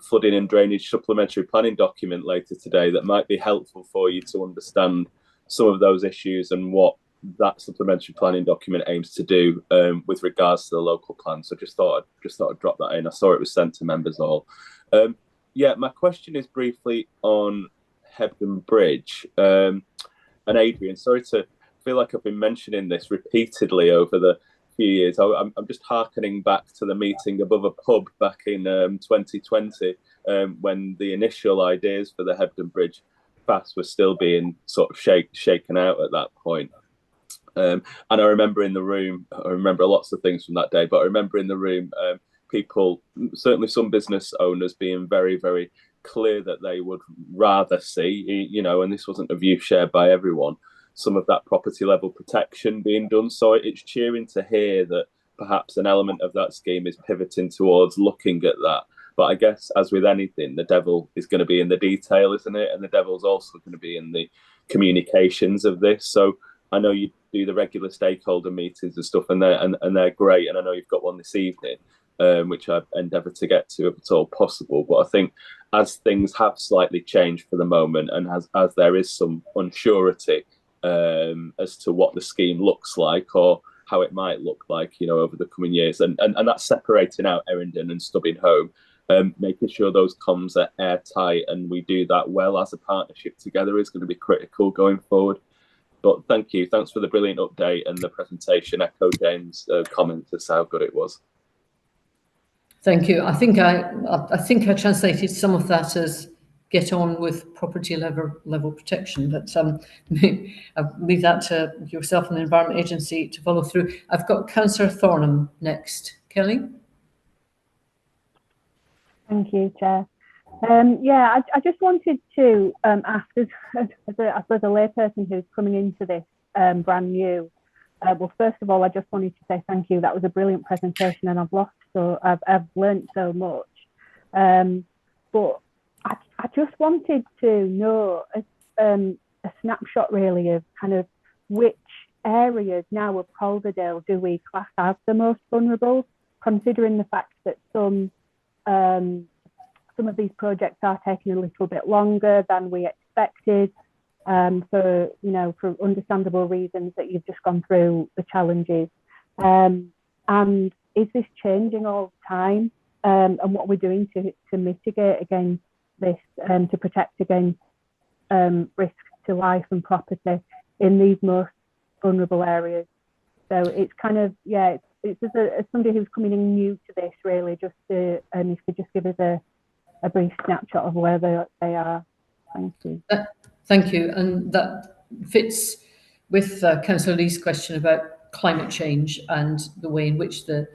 S15: flooding and drainage supplementary planning document later today that might be helpful for you to understand some of those issues and what that supplementary planning document aims to do with regards to the local plan. So just thought I'd drop that in. I saw it was sent to members all. Yeah, my question is briefly on Hebden Bridge. And Adrian, sorry to feel like I've been mentioning this repeatedly over the few years. I'm just hearkening back to the meeting above a pub back in 2020 when the initial ideas for the Hebden Bridge pass were still being sort of shaken out at that point. And I remember in the room, I remember lots of things from that day, but I remember in the room people, certainly some business owners, being very, very clear that they would rather see, you know, and this wasn't a view shared by everyone, some of that property level protection being done. So it's cheering to hear that perhaps an element of that scheme is pivoting towards looking at that. But I guess, as with anything, the devil is going to be in the detail, isn't it? And the devil's also going to be in the communications of this. So I know you do the regular stakeholder meetings and stuff, and they're great. And I know you've got one this evening, which I've endeavoured to get to if at all possible. But I think as things have slightly changed for the moment, and as there is some unsurety as to what the scheme looks like or how it might look like, you know, over the coming years, and that's separating out Erindon and Stubbing Home, making sure those comms are airtight and we do that well as a partnership together is going to be critical going forward. But thank you. Thanks for the brilliant update and the presentation. Echo James' comments as to how good it was.
S1: Thank you. I think I translated some of that as get on with property level protection, but I'll leave that to yourself and the Environment Agency to follow through. I've got Councillor Thornham next. Kelly?
S16: Thank you, Chair. Yeah, I just wanted to ask, as I suppose a layperson who's coming into this brand new, well, first of all, I just wanted to say thank you. That was a brilliant presentation, and I've learned so much. But I just wanted to know a snapshot really of kind of which areas now of Calderdale do we class as the most vulnerable, considering the fact that some of these projects are taking a little bit longer than we expected, for understandable reasons that you've just gone through the challenges. And is this changing all the time? And what we're doing to mitigate against this, to protect against risks to life and property in these most vulnerable areas. So it's kind of, yeah, it's as somebody who's coming in new to this, really, just to, if you could just give us a brief snapshot of where they are. Thank you.
S1: Thank you. And that fits with Councillor Lee's question about climate change and the way in which the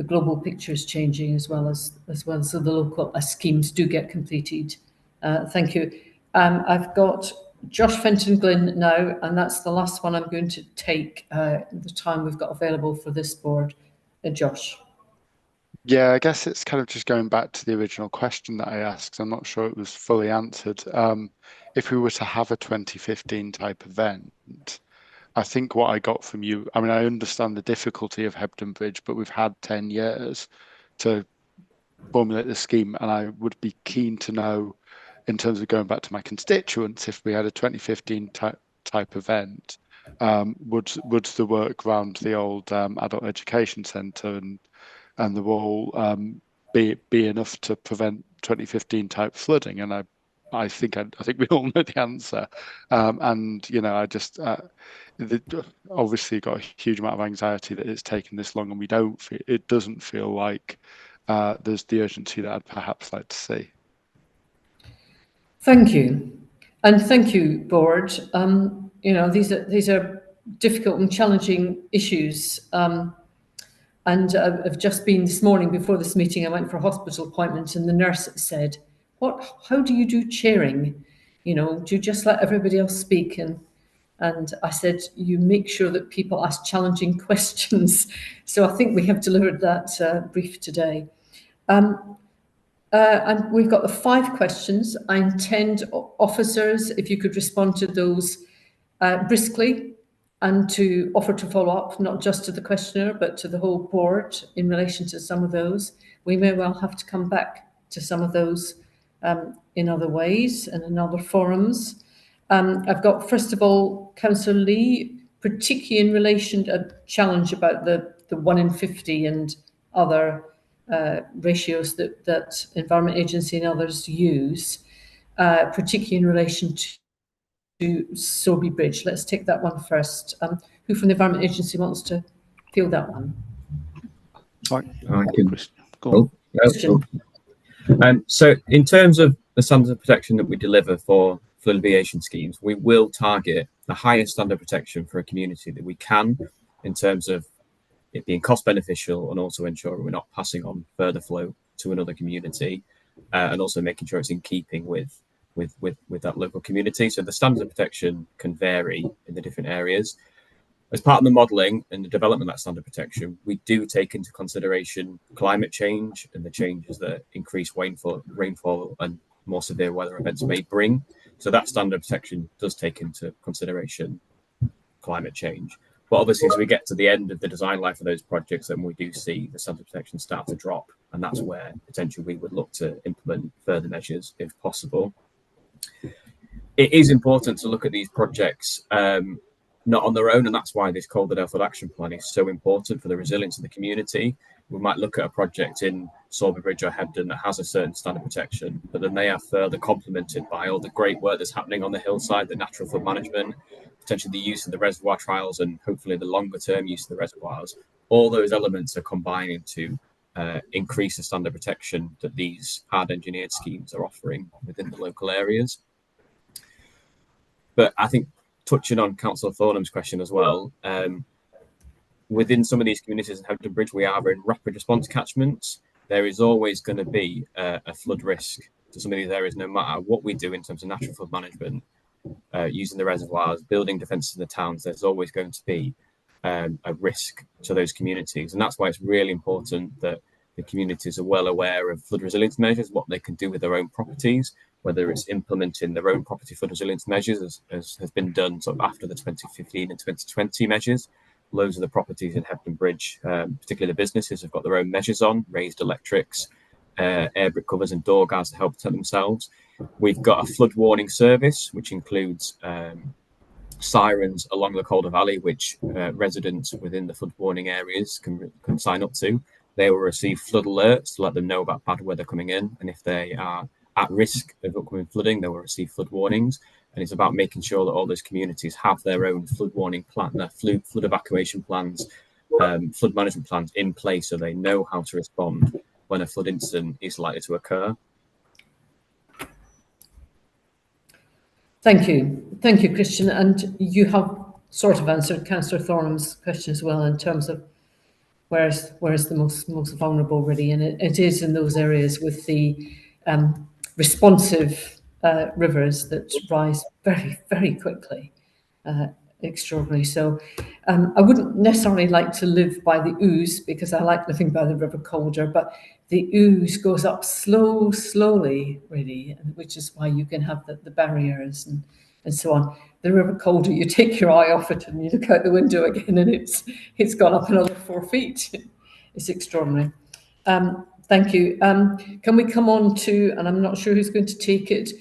S1: global picture is changing as well, so the local schemes do get completed. Thank you. I've got Josh Fenton Glynn now, and that's the last one I'm going to take the time we've got available for this board. Josh.
S13: Yeah, I guess it's kind of just going back to the original question that I asked. I'm not sure it was fully answered. If we were to have a 2015 type event, I think what I got from you, I mean, I understand the difficulty of Hebden Bridge, but we've had 10 years to formulate the scheme, and I would be keen to know, in terms of going back to my constituents, if we had a 2015 type event, would the work around the old adult education centre and the wall be enough to prevent 2015 type flooding? And I think we all know the answer. And you know, I just obviously got a huge amount of anxiety that it's taken this long, and it doesn't feel like there's the urgency that I'd perhaps like to see.
S1: Thank you, and thank you, board. You know, these are difficult and challenging issues. And I've just been this morning before this meeting. I went for a hospital appointment, and the nurse said, how do you do chairing? You know, do you just let everybody else speak? And I said, you make sure that people ask challenging questions. So I think we have delivered that brief today. And we've got the 5 questions. I intend, officers, if you could respond to those briskly, and to offer to follow up, not just to the questioner, but to the whole board in relation to some of those. We may well have to come back to some of those in other ways and in other forums. I've got, first of all, Councillor Lee, particularly in relation to a challenge about the 1 in 50 and other ratios that Environment Agency and others use, particularly in relation to Sowerby Bridge. Let's take that one first. Who from the Environment Agency wants to field that one?
S11: I can.
S10: Go
S11: on. So in terms of the standards of protection that we deliver for flood alleviation schemes, we will target the highest standard of protection for a community that we can, in terms of it being cost beneficial and also ensuring we're not passing on further flow to another community, and also making sure it's in keeping with that local community. So the standards of protection can vary in the different areas. As part of the modelling and the development of that standard of protection, we do take into consideration climate change and the changes that increased rainfall and more severe weather events may bring. So that standard of protection does take into consideration climate change. But obviously, as we get to the end of the design life of those projects, then we do see the standard of protection start to drop, and that's where potentially we would look to implement further measures if possible. It is important to look at these projects not on their own, and that's why this Calderdale Flood Action Plan is so important for the resilience of the community. We might look at a project in Sowerby Bridge or Hebden that has a certain standard of protection, but then they are further complemented by all the great work that's happening on the hillside, the natural flood management, potentially the use of the reservoir trials, and hopefully the longer term use of the reservoirs. All those elements are combining to increase the standard of protection that these hard engineered schemes are offering within the local areas. But I think, touching on Councillor Thornham's question as well, within some of these communities in Hebden Bridge, we are in rapid response catchments. There is always going to be a flood risk to some of these areas, no matter what we do in terms of natural flood management, using the reservoirs, building defences in the towns. There's always going to be a risk to those communities. And that's why it's really important that the communities are well aware of flood resilience measures, what they can do with their own properties, whether it's implementing their own property flood resilience measures, as has been done sort of after the 2015 and 2020 measures. Loads of the properties in Hebden Bridge, particularly the businesses, have got their own measures on, raised electrics, air brick covers and door guards to help protect themselves. We've got a flood warning service, which includes sirens along the Calder Valley, which residents within the flood warning areas can sign up to. They will receive flood alerts to let them know about bad weather coming in, and if they are at risk of upcoming flooding, they will receive flood warnings. And it's about making sure that all those communities have their own flood warning plan, their flood evacuation plans, flood management plans in place, so they know how to respond when a flood incident is likely to occur.
S1: Thank you, Christian. And you have sort of answered Councillor Thornham's question as well, in terms of where's the most vulnerable, really, and it is in those areas with the responsive rivers that rise very, very quickly, extraordinary. So I wouldn't necessarily like to live by the Ouse, because I like living by the River Calder, but the Ouse goes up slowly, really, which is why you can have the barriers and so on. The River Calder, you take your eye off it and you look out the window again, and it's gone up another 4 feet. It's extraordinary. Thank you. Can we come on to, and I'm not sure who's going to take it,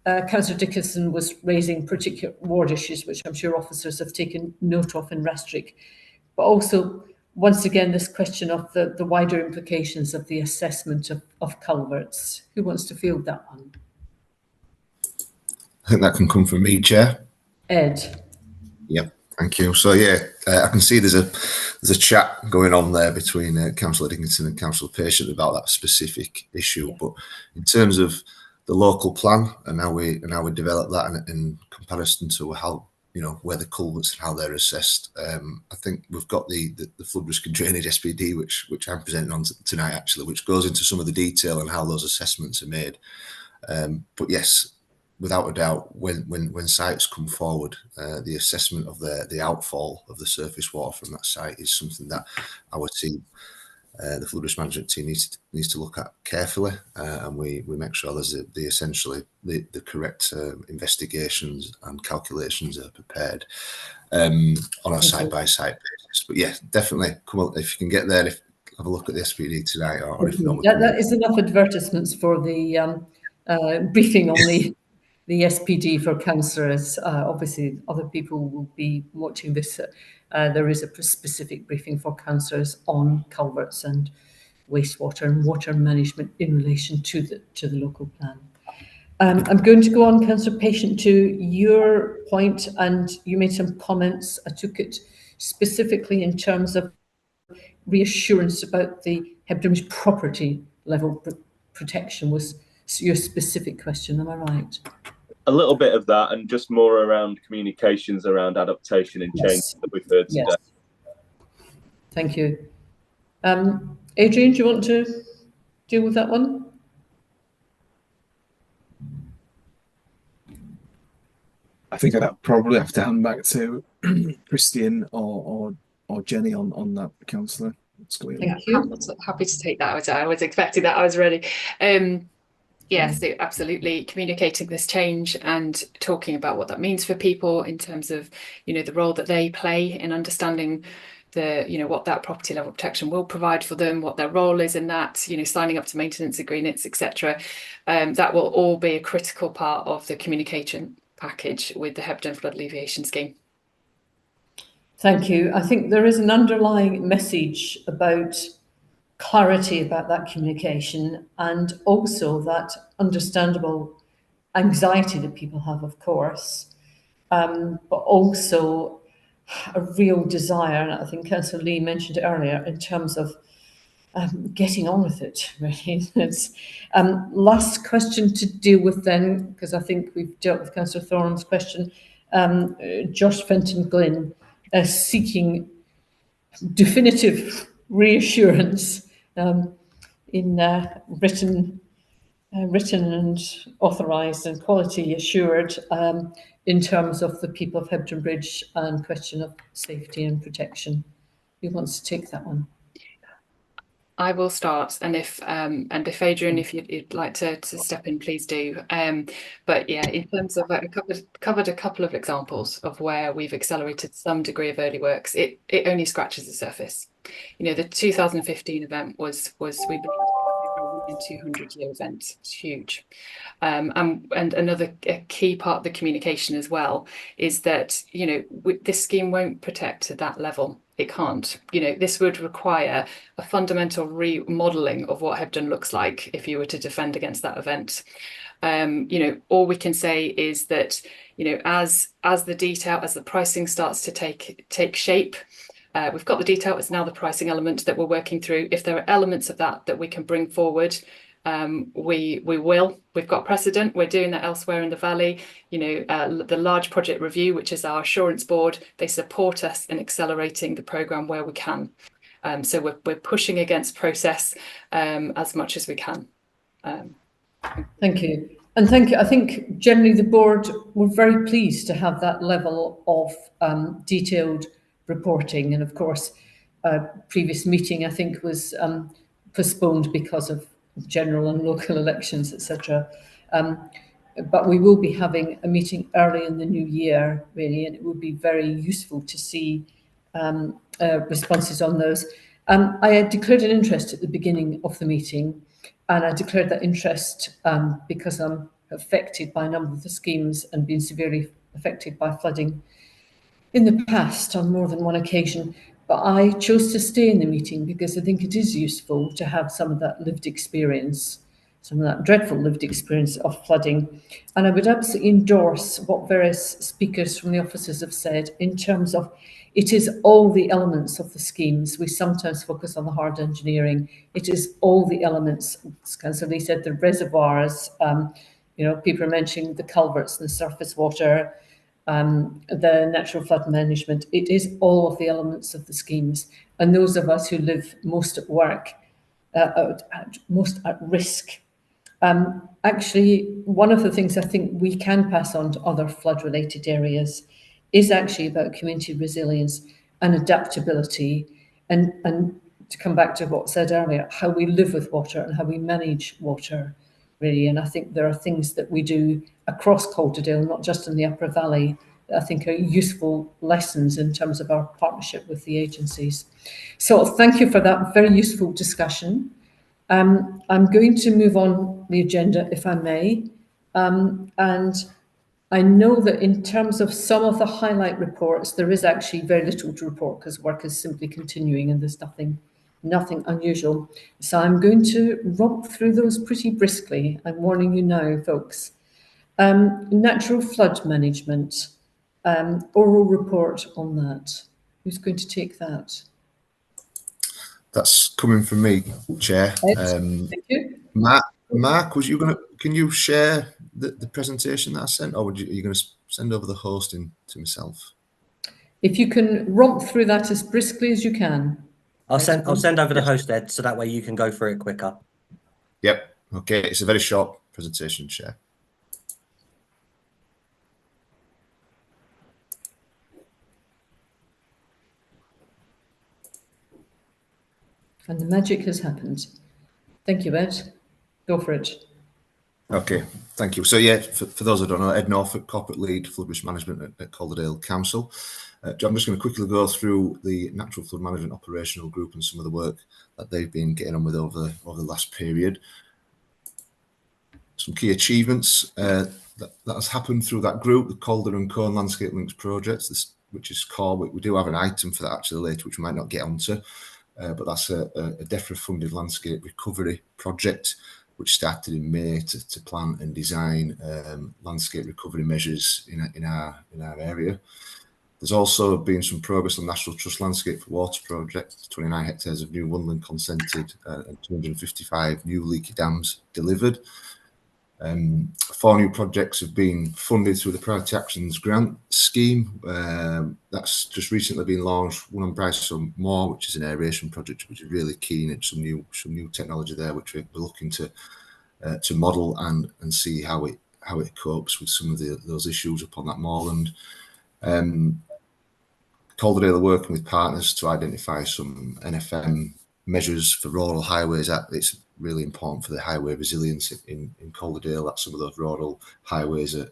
S1: Councillor Dickinson was raising particular ward issues, which I'm sure officers have taken note of in Restrick, but also, once again, this question of the wider implications of the assessment of culverts. Who wants to field that one?
S6: I think that can come from me, Chair.
S1: Ed.
S6: Yep, thank you. So yeah, I can see there's a chat going on there between Councillor Dickinson and Councillor Patient about that specific issue. Yeah. But in terms of the local plan and how we develop that in comparison to how, you know, where the culverts and how they're assessed, I think we've got the flood risk and drainage SPD, which I'm presenting on tonight actually, which goes into some of the detail and how those assessments are made. But yes, without a doubt, when sites come forward, the assessment of the outfall of the surface water from that site is something that our team, the flood risk management team, needs to look at carefully, and we make sure there's essentially the correct investigations and calculations are prepared on a site by site basis. But yeah, definitely come up if you can get there. Have a look at the SPD tonight, or if not,
S1: that is enough advertisements for the briefing on the SPD for councillors. Obviously, other people will be watching this. There is a specific briefing for councillors on culverts and wastewater and water management in relation to the local plan. I'm going to go on, Councillor Patient, to your point, and you made some comments. I took it specifically in terms of reassurance about the Hebden's property level protection was your specific question. Am I right?
S15: A little bit of that, and just more around communications around adaptation and change that we've heard today.
S1: Yes. Thank you. Adrian, do you want to deal with that one?
S5: I think I'd probably have to hand back to Christian or Jenny on that, Councillor.
S1: Thank you.
S9: Happy to take that. I was expecting that. I was ready. Yes, so absolutely communicating this change and talking about what that means for people in terms of, you know, the role that they play in understanding what that property level protection will provide for them, what their role is in that, you know, signing up to maintenance agreements, etc. That will all be a critical part of the communication package with the Hebden Flood Alleviation Scheme.
S1: Thank you. I think there is an underlying message about clarity about that communication, and also that understandable anxiety that people have, of course, but also a real desire, and I think Councillor Lee mentioned it earlier, in terms of getting on with it, really. It's, last question to deal with then, because I think we've dealt with Councillor Thorne's question, Josh Fenton Glynn seeking definitive reassurance in written and authorised and quality assured in terms of the people of Hebden Bridge and question of safety and protection. Who wants to take that one?
S9: I will start, and if Adrian, if you'd like to step in, please do. But yeah, in terms of covered a couple of examples of where we've accelerated some degree of early works. It only scratches the surface. You know, the 2015 event was we believe a 200-year event. It's huge. And another key part of the communication as well is that, you know, this scheme won't protect to that level. It can't. You know, this would require a fundamental remodelling of what Hebden looks like if you were to defend against that event. You know, all we can say is that, you know, as the detail, as the pricing starts to take shape, we've got the detail. It's now the pricing element that we're working through. If there are elements of that we can bring forward, we will. We've got precedent. We're doing that elsewhere in the valley. You know, the large project review, which is our assurance board, they support us in accelerating the programme where we can. So we're pushing against process as much as we can.
S1: Thank you. And thank you. I think generally the board were very pleased to have that level of detailed reporting. And of course, previous meeting, I think, was postponed because of general and local elections, etc. But we will be having a meeting early in the new year, really, and it would be very useful to see responses on those. I had declared an interest at the beginning of the meeting, and I declared that interest because I'm affected by a number of the schemes and been severely affected by flooding in the past on more than one occasion. But I chose to stay in the meeting because I think it is useful to have some of that lived experience, some of that dreadful lived experience of flooding. And I would absolutely endorse what various speakers from the offices have said in terms of it is all the elements of the schemes. We sometimes focus on the hard engineering. It is all the elements, as Councillor Lee said, the reservoirs, people are mentioning the culverts and the surface water, the natural flood management. It is all of the elements of the schemes. And those of us who live most at work, most at risk. Actually, one of the things I think we can pass on to other flood-related areas is actually about community resilience and adaptability, and to come back to what I said earlier, how we live with water and how we manage water, really. And I think there are things that we do across Calderdale, not just in the Upper Valley, that I think are useful lessons in terms of our partnership with the agencies. So thank you for that very useful discussion. I'm going to move on the agenda, if I may. And I know that in terms of some of the highlight reports, there is actually very little to report because work is simply continuing and there's nothing unusual. So I'm going to romp through those pretty briskly. I'm warning you now, folks. Natural flood management, oral report on that. Who's going to take that?
S6: That's coming from me, Chair.
S1: Thank you.
S6: Mark, can you share the presentation that I sent, or are you going to send over the hosting to myself?
S1: If you can romp through that as briskly as you can.
S2: I'll send over the host, Ed, so that way you can go through it quicker.
S6: Yep. Okay. It's a very short presentation, Chair.
S1: And the magic has happened. Thank you, Ed. Go for it.
S6: Okay, thank you. So yeah, for those who don't know, Ed Norfolk, Corporate Lead, Flood Risk Management at Calderdale Council. I'm just going to quickly go through the Natural Flood Management Operational Group and some of the work that they've been getting on with over the last period. Some key achievements that has happened through that group, the Calder and Cone Landscape Links projects, which is core. We do have an item for that actually later, which we might not get onto, but that's a DEFRA-funded landscape recovery project, which started in May to plan and design landscape recovery measures in our area. There's also been some progress on National Trust Landscape for Water project, 29 hectares of new woodland consented and 255 new leaky dams delivered. 4 new projects have been funded through the Priority Actions grant scheme. That's just recently been launched. One on Bryson Moor, which is an aeration project, which is really keen, and some new technology there, which we're looking to model and see how it copes with some of those issues upon that moorland. Calderdale are working with partners to identify some NFM measures for rural highways. It's really important for the highway resilience in Calderdale that some of those rural highways are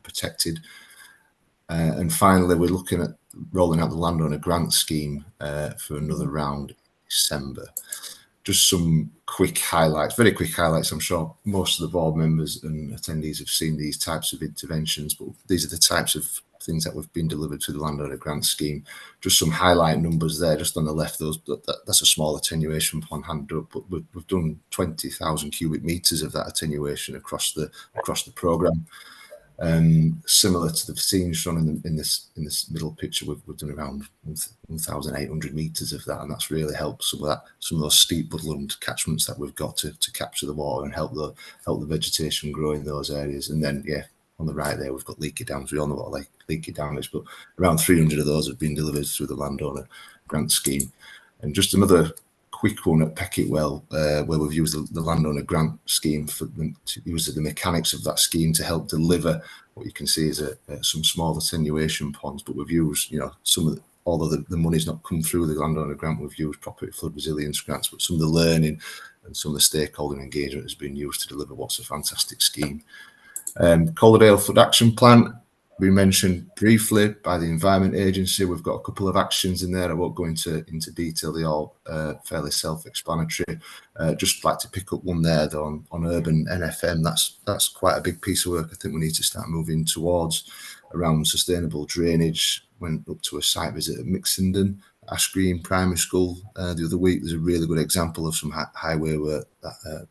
S6: protected. And finally, we're looking at rolling out the landowner grant scheme for another round in December. Just some quick highlights, very quick highlights. I'm sure most of the board members and attendees have seen these types of interventions, but these are the types of things that have been delivered to the landowner grant scheme. Just some highlight numbers there, just on the left. That's a small attenuation plan handed up, but we've done 20,000 cubic meters of that attenuation across the programme. Similar to the scenes shown in this middle picture, we've done around 1,800 meters of that, and that's really helped some of those steep woodland catchments that we've got to capture the water and help the vegetation grow in those areas. And then on the right there, we've got leaky dams. We all know what leaky dam is, but around 300 of those have been delivered through the landowner grant scheme. And just another quick one at Pecketwell, where we've used the landowner grant scheme to use the mechanics of that scheme to help deliver what you can see is some small attenuation ponds. But we've used, although the money's not come through the landowner grant, we've used property flood resilience grants, but some of the learning and some of the stakeholder engagement has been used to deliver what's a fantastic scheme. Calderdale Flood Action Plan, been mentioned briefly by the Environment Agency. We've got a couple of actions in there. I won't go into detail. They're all fairly self-explanatory. Just like to pick up one there though on urban NFM. That's quite a big piece of work I think we need to start moving towards around sustainable drainage. Went up to a site visit at Mixenden, Ash Green Primary School the other week. There's a really good example of some highway work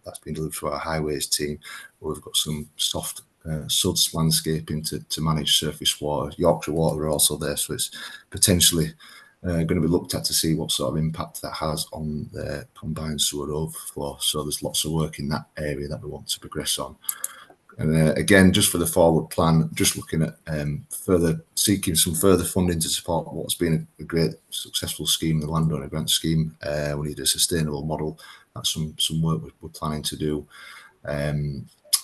S6: that's been delivered through our highways team, where we've got some soft suds landscaping to manage surface water. Yorkshire Water are also there, so it's potentially going to be looked at to see what sort of impact that has on the combined sewer overflow. So there's lots of work in that area that we want to progress on. And again, just for the forward plan, just looking at seeking some further funding to support what's been a great successful scheme, the landowner grant scheme. We need a sustainable model. That's some work we're planning to do.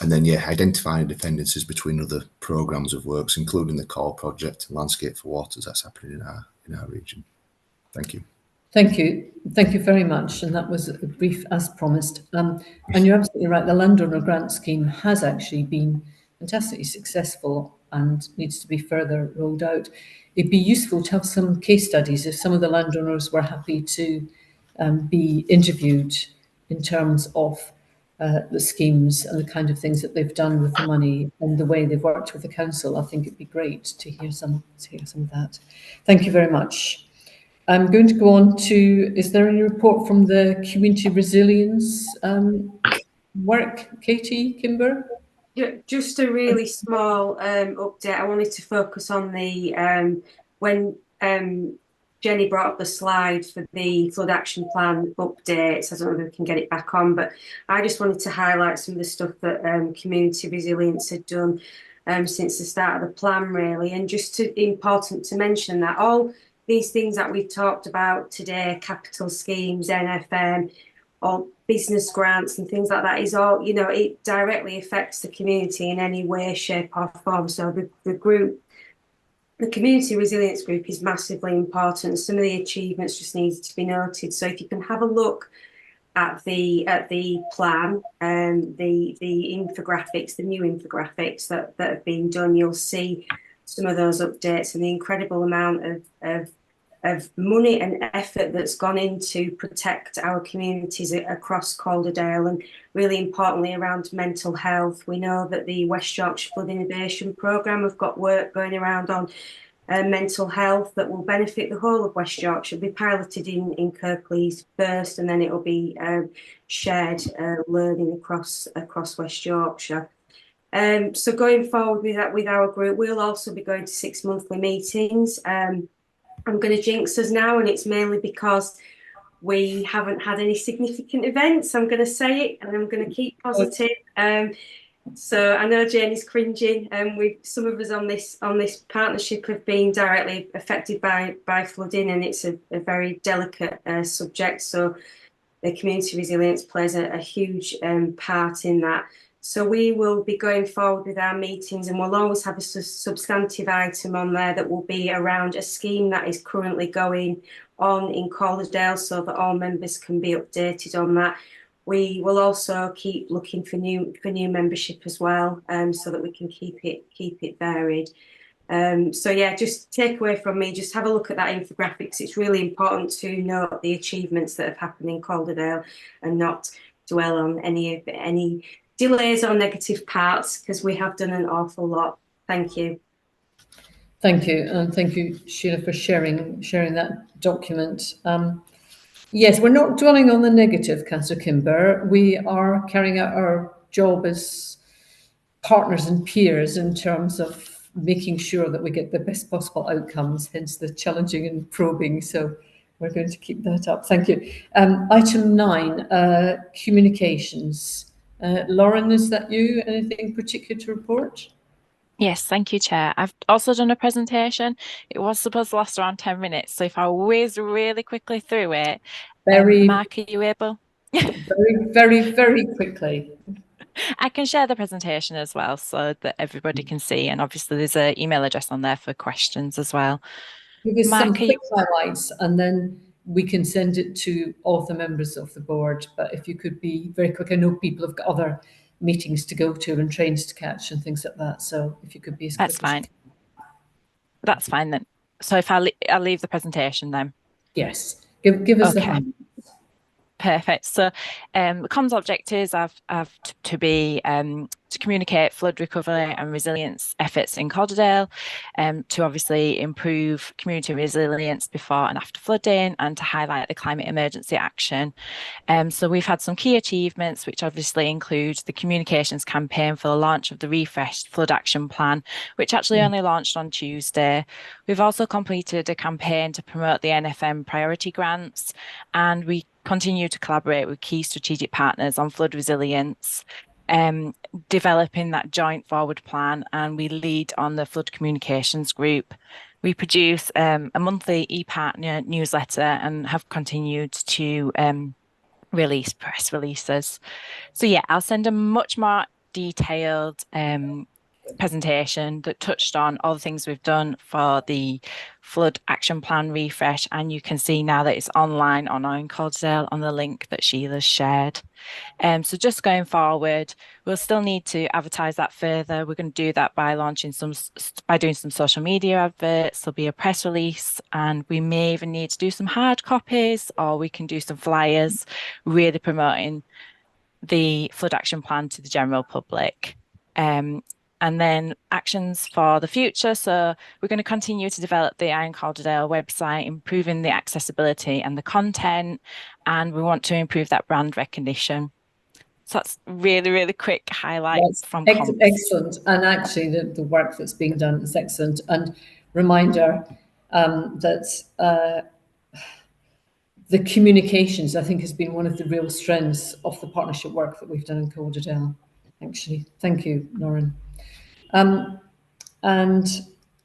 S6: And then, yeah, identifying dependencies between other programmes of works, including the core project, Landscape for Waters, that's happening in our region. Thank you.
S1: Thank you. Thank you very much. And that was a brief as promised. And you're absolutely right. The landowner grant scheme has actually been fantastically successful and needs to be further rolled out. It'd be useful to have some case studies if some of the landowners were happy to be interviewed in terms of the schemes and the kind of things that they've done with the money and the way they've worked with the council. I think it'd be great to hear some of that. Thank you very much. I'm going to go on to, is there any report from the community resilience work? Katie, Kimber?
S17: Yeah, just a really small update. I wanted to focus on the, when Jenny brought up the slide for the flood action plan updates. I don't know if we can get it back on, but I just wanted to highlight some of the stuff that community resilience had done since the start of the plan, really. And just important to mention that all these things that we've talked about today, capital schemes, NFM, or business grants and things like that, is all, you know, it directly affects the community in any way, shape or form. So the group, the community resilience group, is massively important. Some of the achievements just need to be noted. So if you can have a look at the plan and the infographics, the new infographics that have been done, you'll see some of those updates and the incredible amount of money and effort that's gone into protect our communities across Calderdale, and really importantly around mental health. We know that the West Yorkshire Flood Innovation Programme have got work going around on mental health that will benefit the whole of West Yorkshire. It'll be piloted in Kirklees first, and then it will be shared learning across West Yorkshire. So going forward with our group, we'll also be going to 6 monthly meetings. I'm going to jinx us now, and it's mainly because we haven't had any significant events. I'm going to say it, and I'm going to keep positive. So I know Janie's cringing, and some of us on this partnership have been directly affected by flooding, and it's a very delicate subject. So the community resilience plays a huge part in that. So we will be going forward with our meetings, and we'll always have a substantive item on there that will be around a scheme that is currently going on in Calderdale, so that all members can be updated on that. We will also keep looking for new membership as well, so that we can keep it varied. So yeah, just take away from me, just have a look at that infographics. It's really important to note the achievements that have happened in Calderdale and not dwell on any delays or negative parts, because we have done an awful lot. Thank you.
S1: Thank you, and thank you, Sheila, for sharing that document. Yes, we're not dwelling on the negative, Councillor Kimber. We are carrying out our job as partners and peers in terms of making sure that we get the best possible outcomes, hence the challenging and probing. So we're going to keep that up. Thank you. Item 9, communications. Lauren, is that you? Anything particular to report?
S18: Yes, thank you, Chair. I've also done a presentation. It was supposed to last around 10 minutes. So if I whiz really quickly through it, Mark, are you able?
S1: Very quickly.
S18: I can share the presentation as well so that everybody can see. And obviously there's an email address on there for questions as well.
S1: Give us some quick highlights, and then we can send it to all the members of the board. But if you could be very quick, I know people have got other meetings to go to and trains to catch and things like that. So if you could be as quick
S18: That's fine. That's fine then. So if I'll leave the presentation then.
S1: Yes, give us the
S18: Okay.
S1: hand.
S18: Perfect. So the comms objectives have to be to communicate flood recovery and resilience efforts in Calderdale, to obviously improve community resilience before and after flooding, and to highlight the climate emergency action. So we've had some key achievements, which obviously include the communications campaign for the launch of the refreshed flood action plan, which actually only launched on Tuesday. We've also completed a campaign to promote the NFM priority grants, and we continue to collaborate with key strategic partners on flood resilience, developing that joint forward plan, and we lead on the flood communications group. We produce a monthly e-partner newsletter and have continued to release press releases. So yeah, I'll send a much more detailed presentation that touched on all the things we've done for the flood action plan refresh, and you can see now that it's online on Calderdale on the link that Sheila's shared. So just going forward, we'll still need to advertise that further. We're going to do that by doing some social media adverts. There'll be a press release, and we may even need to do some hard copies, or we can do some flyers, really promoting the flood action plan to the general public. And then actions for the future. So we're going to continue to develop the Iron Calderdale website, improving the accessibility and the content, and we want to improve that brand recognition. So that's really, really quick highlights from comms.
S1: Excellent. And actually the work that's being done is excellent. And reminder that the communications, I think, has been one of the real strengths of the partnership work that we've done in Calderdale, actually. Thank you, Lauren. And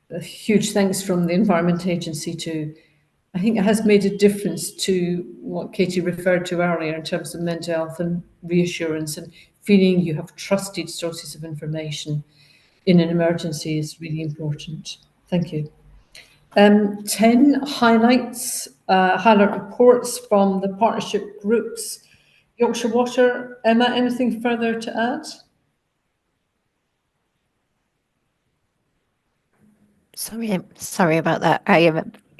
S1: a huge thanks from the Environment Agency too. I think it has made a difference to what Katie referred to earlier in terms of mental health and reassurance, and feeling you have trusted sources of information in an emergency is really important. Thank you. 10 highlights, highlight reports from the partnership groups. Yorkshire Water, Emma, anything further to add?
S14: Sorry about that.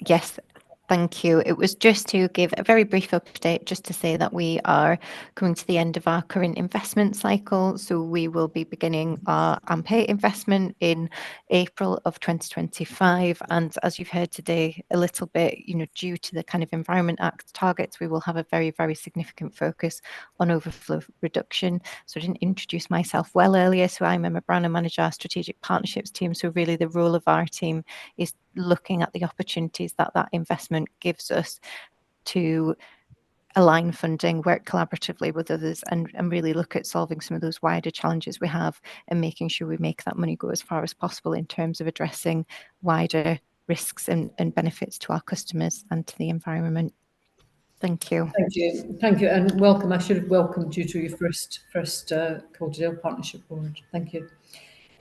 S14: Yes, thank you. It was just to give a very brief update, just to say that we are coming to the end of our current investment cycle. So we will be beginning our AMP8 investment in April of 2025. And as you've heard today, a little bit, due to the kind of Environment Act targets, we will have a very, very significant focus on overflow reduction. So I didn't introduce myself well earlier. So I'm Emma Brown, I manage our strategic partnerships team. So really the role of our team is looking at the opportunities that investment gives us to align funding, work collaboratively with others, and really look at solving some of those wider challenges we have, and making sure we make that money go as far as possible in terms of addressing wider risks and benefits to our customers and to the environment. Thank you.
S1: Thank you. Thank you. And welcome. I should have welcomed you to your first Calderdale Partnership Board. Thank you.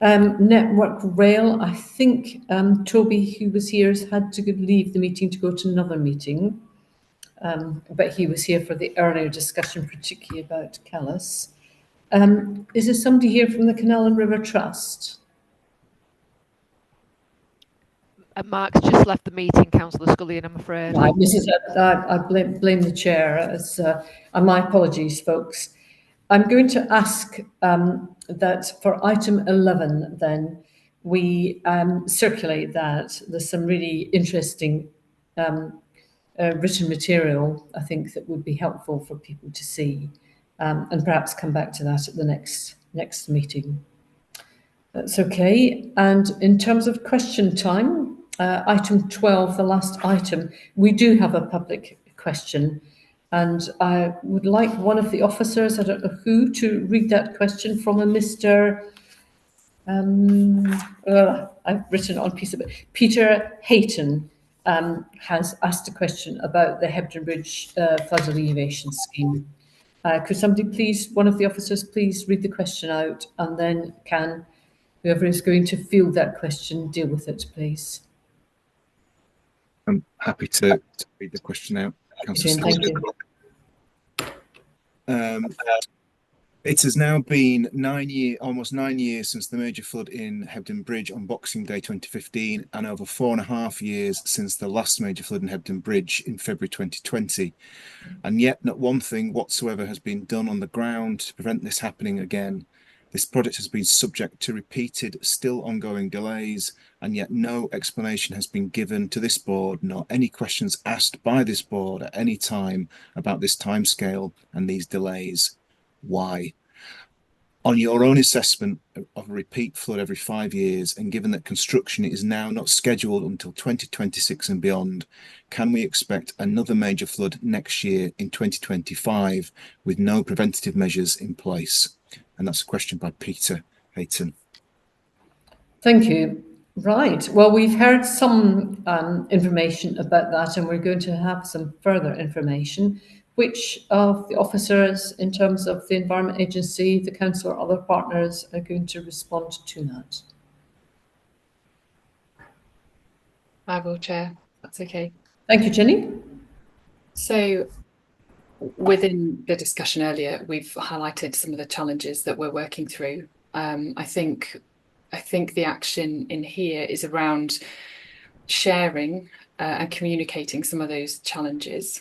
S1: Network Rail, I think Toby, who was here, has had to leave the meeting to go to another meeting, but he was here for the earlier discussion, particularly about Calais. Is there somebody here from the Canal and River Trust?
S4: Mark's just left the meeting, Councillor Scullion, I'm afraid.
S1: Right, I blame the chair, and my apologies, folks. I'm going to ask that for item 11, then, we circulate that. There's some really interesting written material, I think, that would be helpful for people to see, and perhaps come back to that at the next meeting. That's okay. And in terms of question time, item 12, the last item, we do have a public question. And I would like one of the officers, I don't know who, to read that question from a Mr. I've written on a piece of it. Peter Hayton has asked a question about the Hebden Bridge flood alleviation scheme. Could somebody please, one of the officers, please read the question out, and then can whoever is going to field that question deal with it, please?
S5: I'm happy to read the question out.
S1: Thank you.
S5: It has now been almost 9 years since the major flood in Hebden Bridge on Boxing Day 2015, and over 4.5 years since the last major flood in Hebden Bridge in February 2020. And yet not one thing whatsoever has been done on the ground to prevent this happening again. This project has been subject to repeated, still ongoing delays, and yet no explanation has been given to this board, nor any questions asked by this board at any time about this timescale and these delays. Why? On your own assessment of a repeat flood every 5 years, and given that construction is now not scheduled until 2026 and beyond, can we expect another major flood next year in 2025 with no preventative measures in place? And that's a question by Peter Hayton.
S1: Thank you. Right. Well, we've heard some information about that, and we're going to have some further information. Which of the officers, in terms of the Environment Agency, the Council, or other partners, are going to respond to that?
S9: I will, Chair. That's okay.
S1: Thank you, Jenny.
S9: So within the discussion earlier, we've highlighted some of the challenges that we're working through. I think the action in here is around sharing and communicating some of those challenges.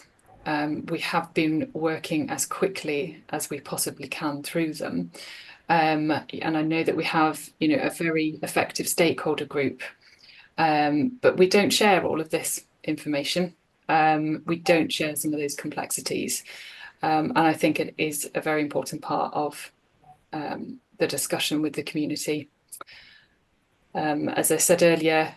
S9: We have been working as quickly as we possibly can through them. And I know that we have, a very effective stakeholder group, but we don't share all of this information. We don't share some of those complexities. And I think it is a very important part of the discussion with the community. As I said earlier,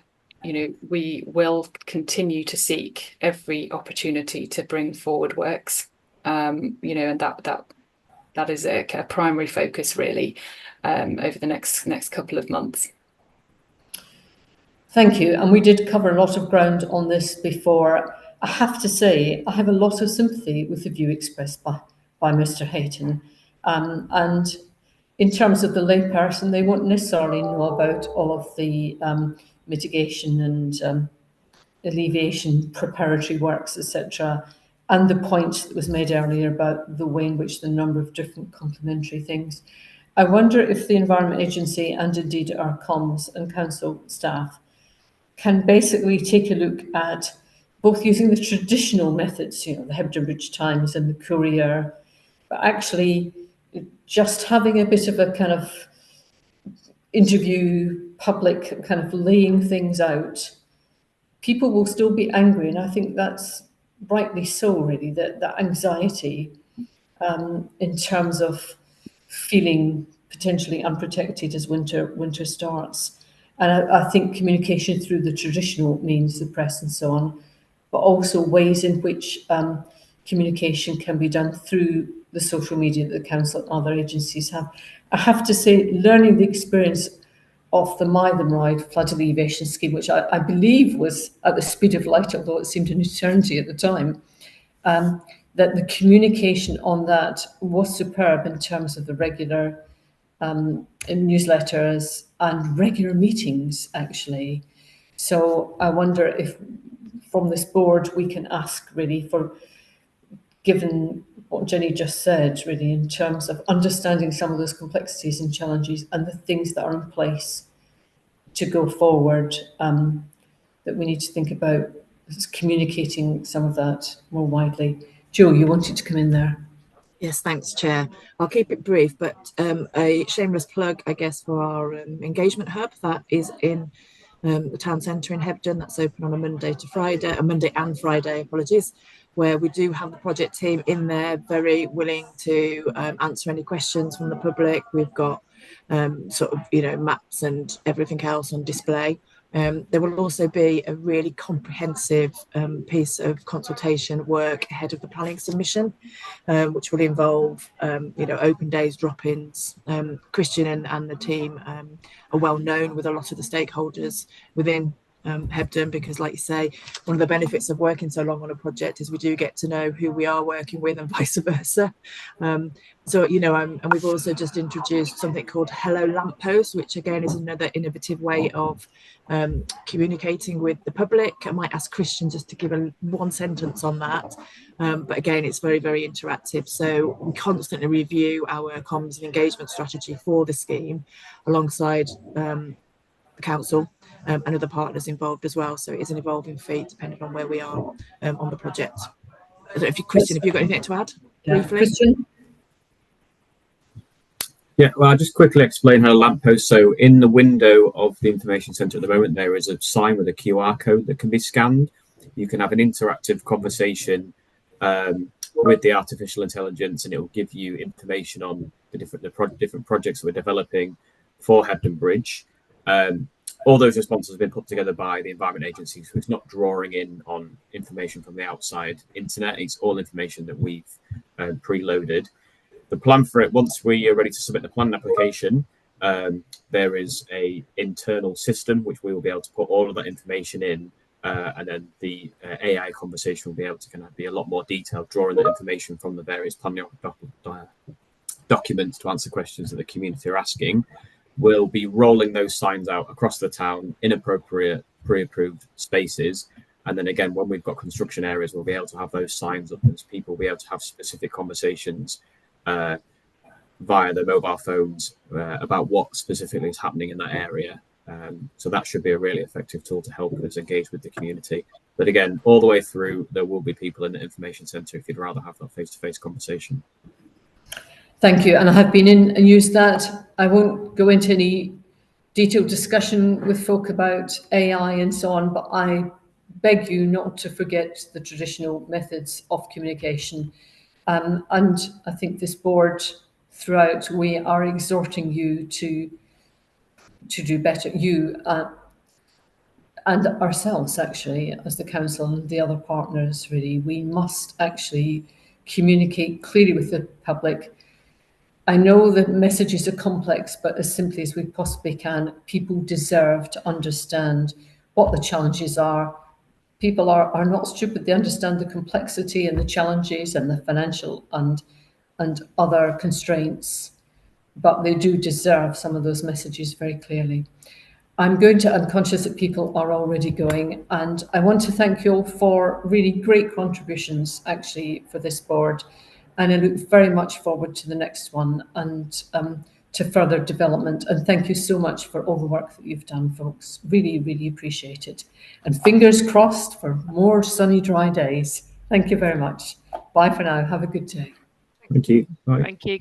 S9: we will continue to seek every opportunity to bring forward works, and that is a primary focus really over the next couple of months.
S1: Thank you. And we did cover a lot of ground on this before. I have to say, I have a lot of sympathy with the view expressed by Mr. Hayton. And in terms of the layperson, they won't necessarily know about all of the mitigation and alleviation preparatory works, etc. And the point that was made earlier about the way in which the number of different complementary things. I wonder if the Environment Agency and indeed our comms and council staff can basically take a look at both using the traditional methods, the Hebden Bridge Times and the Courier, but actually just having a bit of a kind of interview, public kind of laying things out. People will still be angry, and I think that's rightly so, really, that anxiety in terms of feeling potentially unprotected as winter starts. And I think communication through the traditional means, the press and so on, but also ways in which communication can be done through the social media that the council and other agencies have. I have to say, learning the experience of the Mythen Ride flood alleviation scheme, which I believe was at the speed of light, although it seemed an eternity at the time, that the communication on that was superb in terms of the regular newsletters and regular meetings, actually. So I wonder if from this board we can ask really for, given what Jenny just said, really in terms of understanding some of those complexities and challenges and the things that are in place to go forward, that we need to think about communicating some of that more widely. Jo, you wanted to come in there.
S8: Yes, thanks, Chair. I'll keep it brief, but a shameless plug, I guess, for our engagement hub that is in the town centre in Hebden. That's open on a Monday and Friday, apologies, where we do have the project team in there, very willing to answer any questions from the public. We've got maps and everything else on display. There will also be a really comprehensive piece of consultation work ahead of the planning submission, which will involve, open days, drop-ins. Christian and the team are well known with a lot of the stakeholders within Hebden, because like you say, one of the benefits of working so long on a project is we do get to know who we are working with and vice versa. So, you know, and we've also just introduced something called Hello Lamppost, which again is another innovative way of communicating with the public. I might ask Christian just to give one sentence on that. But again, it's very, very interactive. So we constantly review our comms and engagement strategy for the scheme alongside the council and other partners involved as well. So it is an evolving feat depending on where we are on the project. I don't know if Christian, have you got anything to add briefly?
S1: Christian?
S11: Yeah, well, I'll just quickly explain how lamppost. So in the window of the information centre at the moment, there is a sign with a QR code that can be scanned. You can have an interactive conversation with the artificial intelligence, and it will give you information on the different projects that we're developing for Hebden Bridge. All those responses have been put together by the Environment Agency, so it's not drawing in on information from the outside internet. It's all information that we've preloaded. The plan for it, once we are ready to submit the plan application, there is a internal system which we will be able to put all of that information in, and then the AI conversation will be able to kind of be a lot more detailed, drawing the information from the various planning documents to answer questions that the community are asking. We'll be rolling those signs out across the town in appropriate pre-approved spaces. And then again, when we've got construction areas, we'll be able to have those signs up and people will be able to have specific conversations via their mobile phones about what specifically is happening in that area. So that should be a really effective tool to help us engage with the community. But again, all the way through, there will be people in the information centre if you'd rather have that face-to-face conversation.
S1: Thank you. And I have been in and used that. I won't go into any detailed discussion with folk about AI and so on, but I beg you not to forget the traditional methods of communication. And I think this board throughout, we are exhorting you to do better, you and ourselves actually, as the council and the other partners really. We must actually communicate clearly with the public. I know that messages are complex, but as simply as we possibly can, people deserve to understand what the challenges are. People are not stupid. They understand the complexity and the challenges and the financial and other constraints, but they do deserve some of those messages very clearly. I'm conscious that people are already going, and I want to thank you all for really great contributions actually for this board. And I look very much forward to the next one and to further development. And thank you so much for all the work that you've done, folks. Really, really appreciate it. And fingers crossed for more sunny, dry days. Thank you very much. Bye for now. Have a good day.
S11: Thank you. Bye.
S4: Thank you.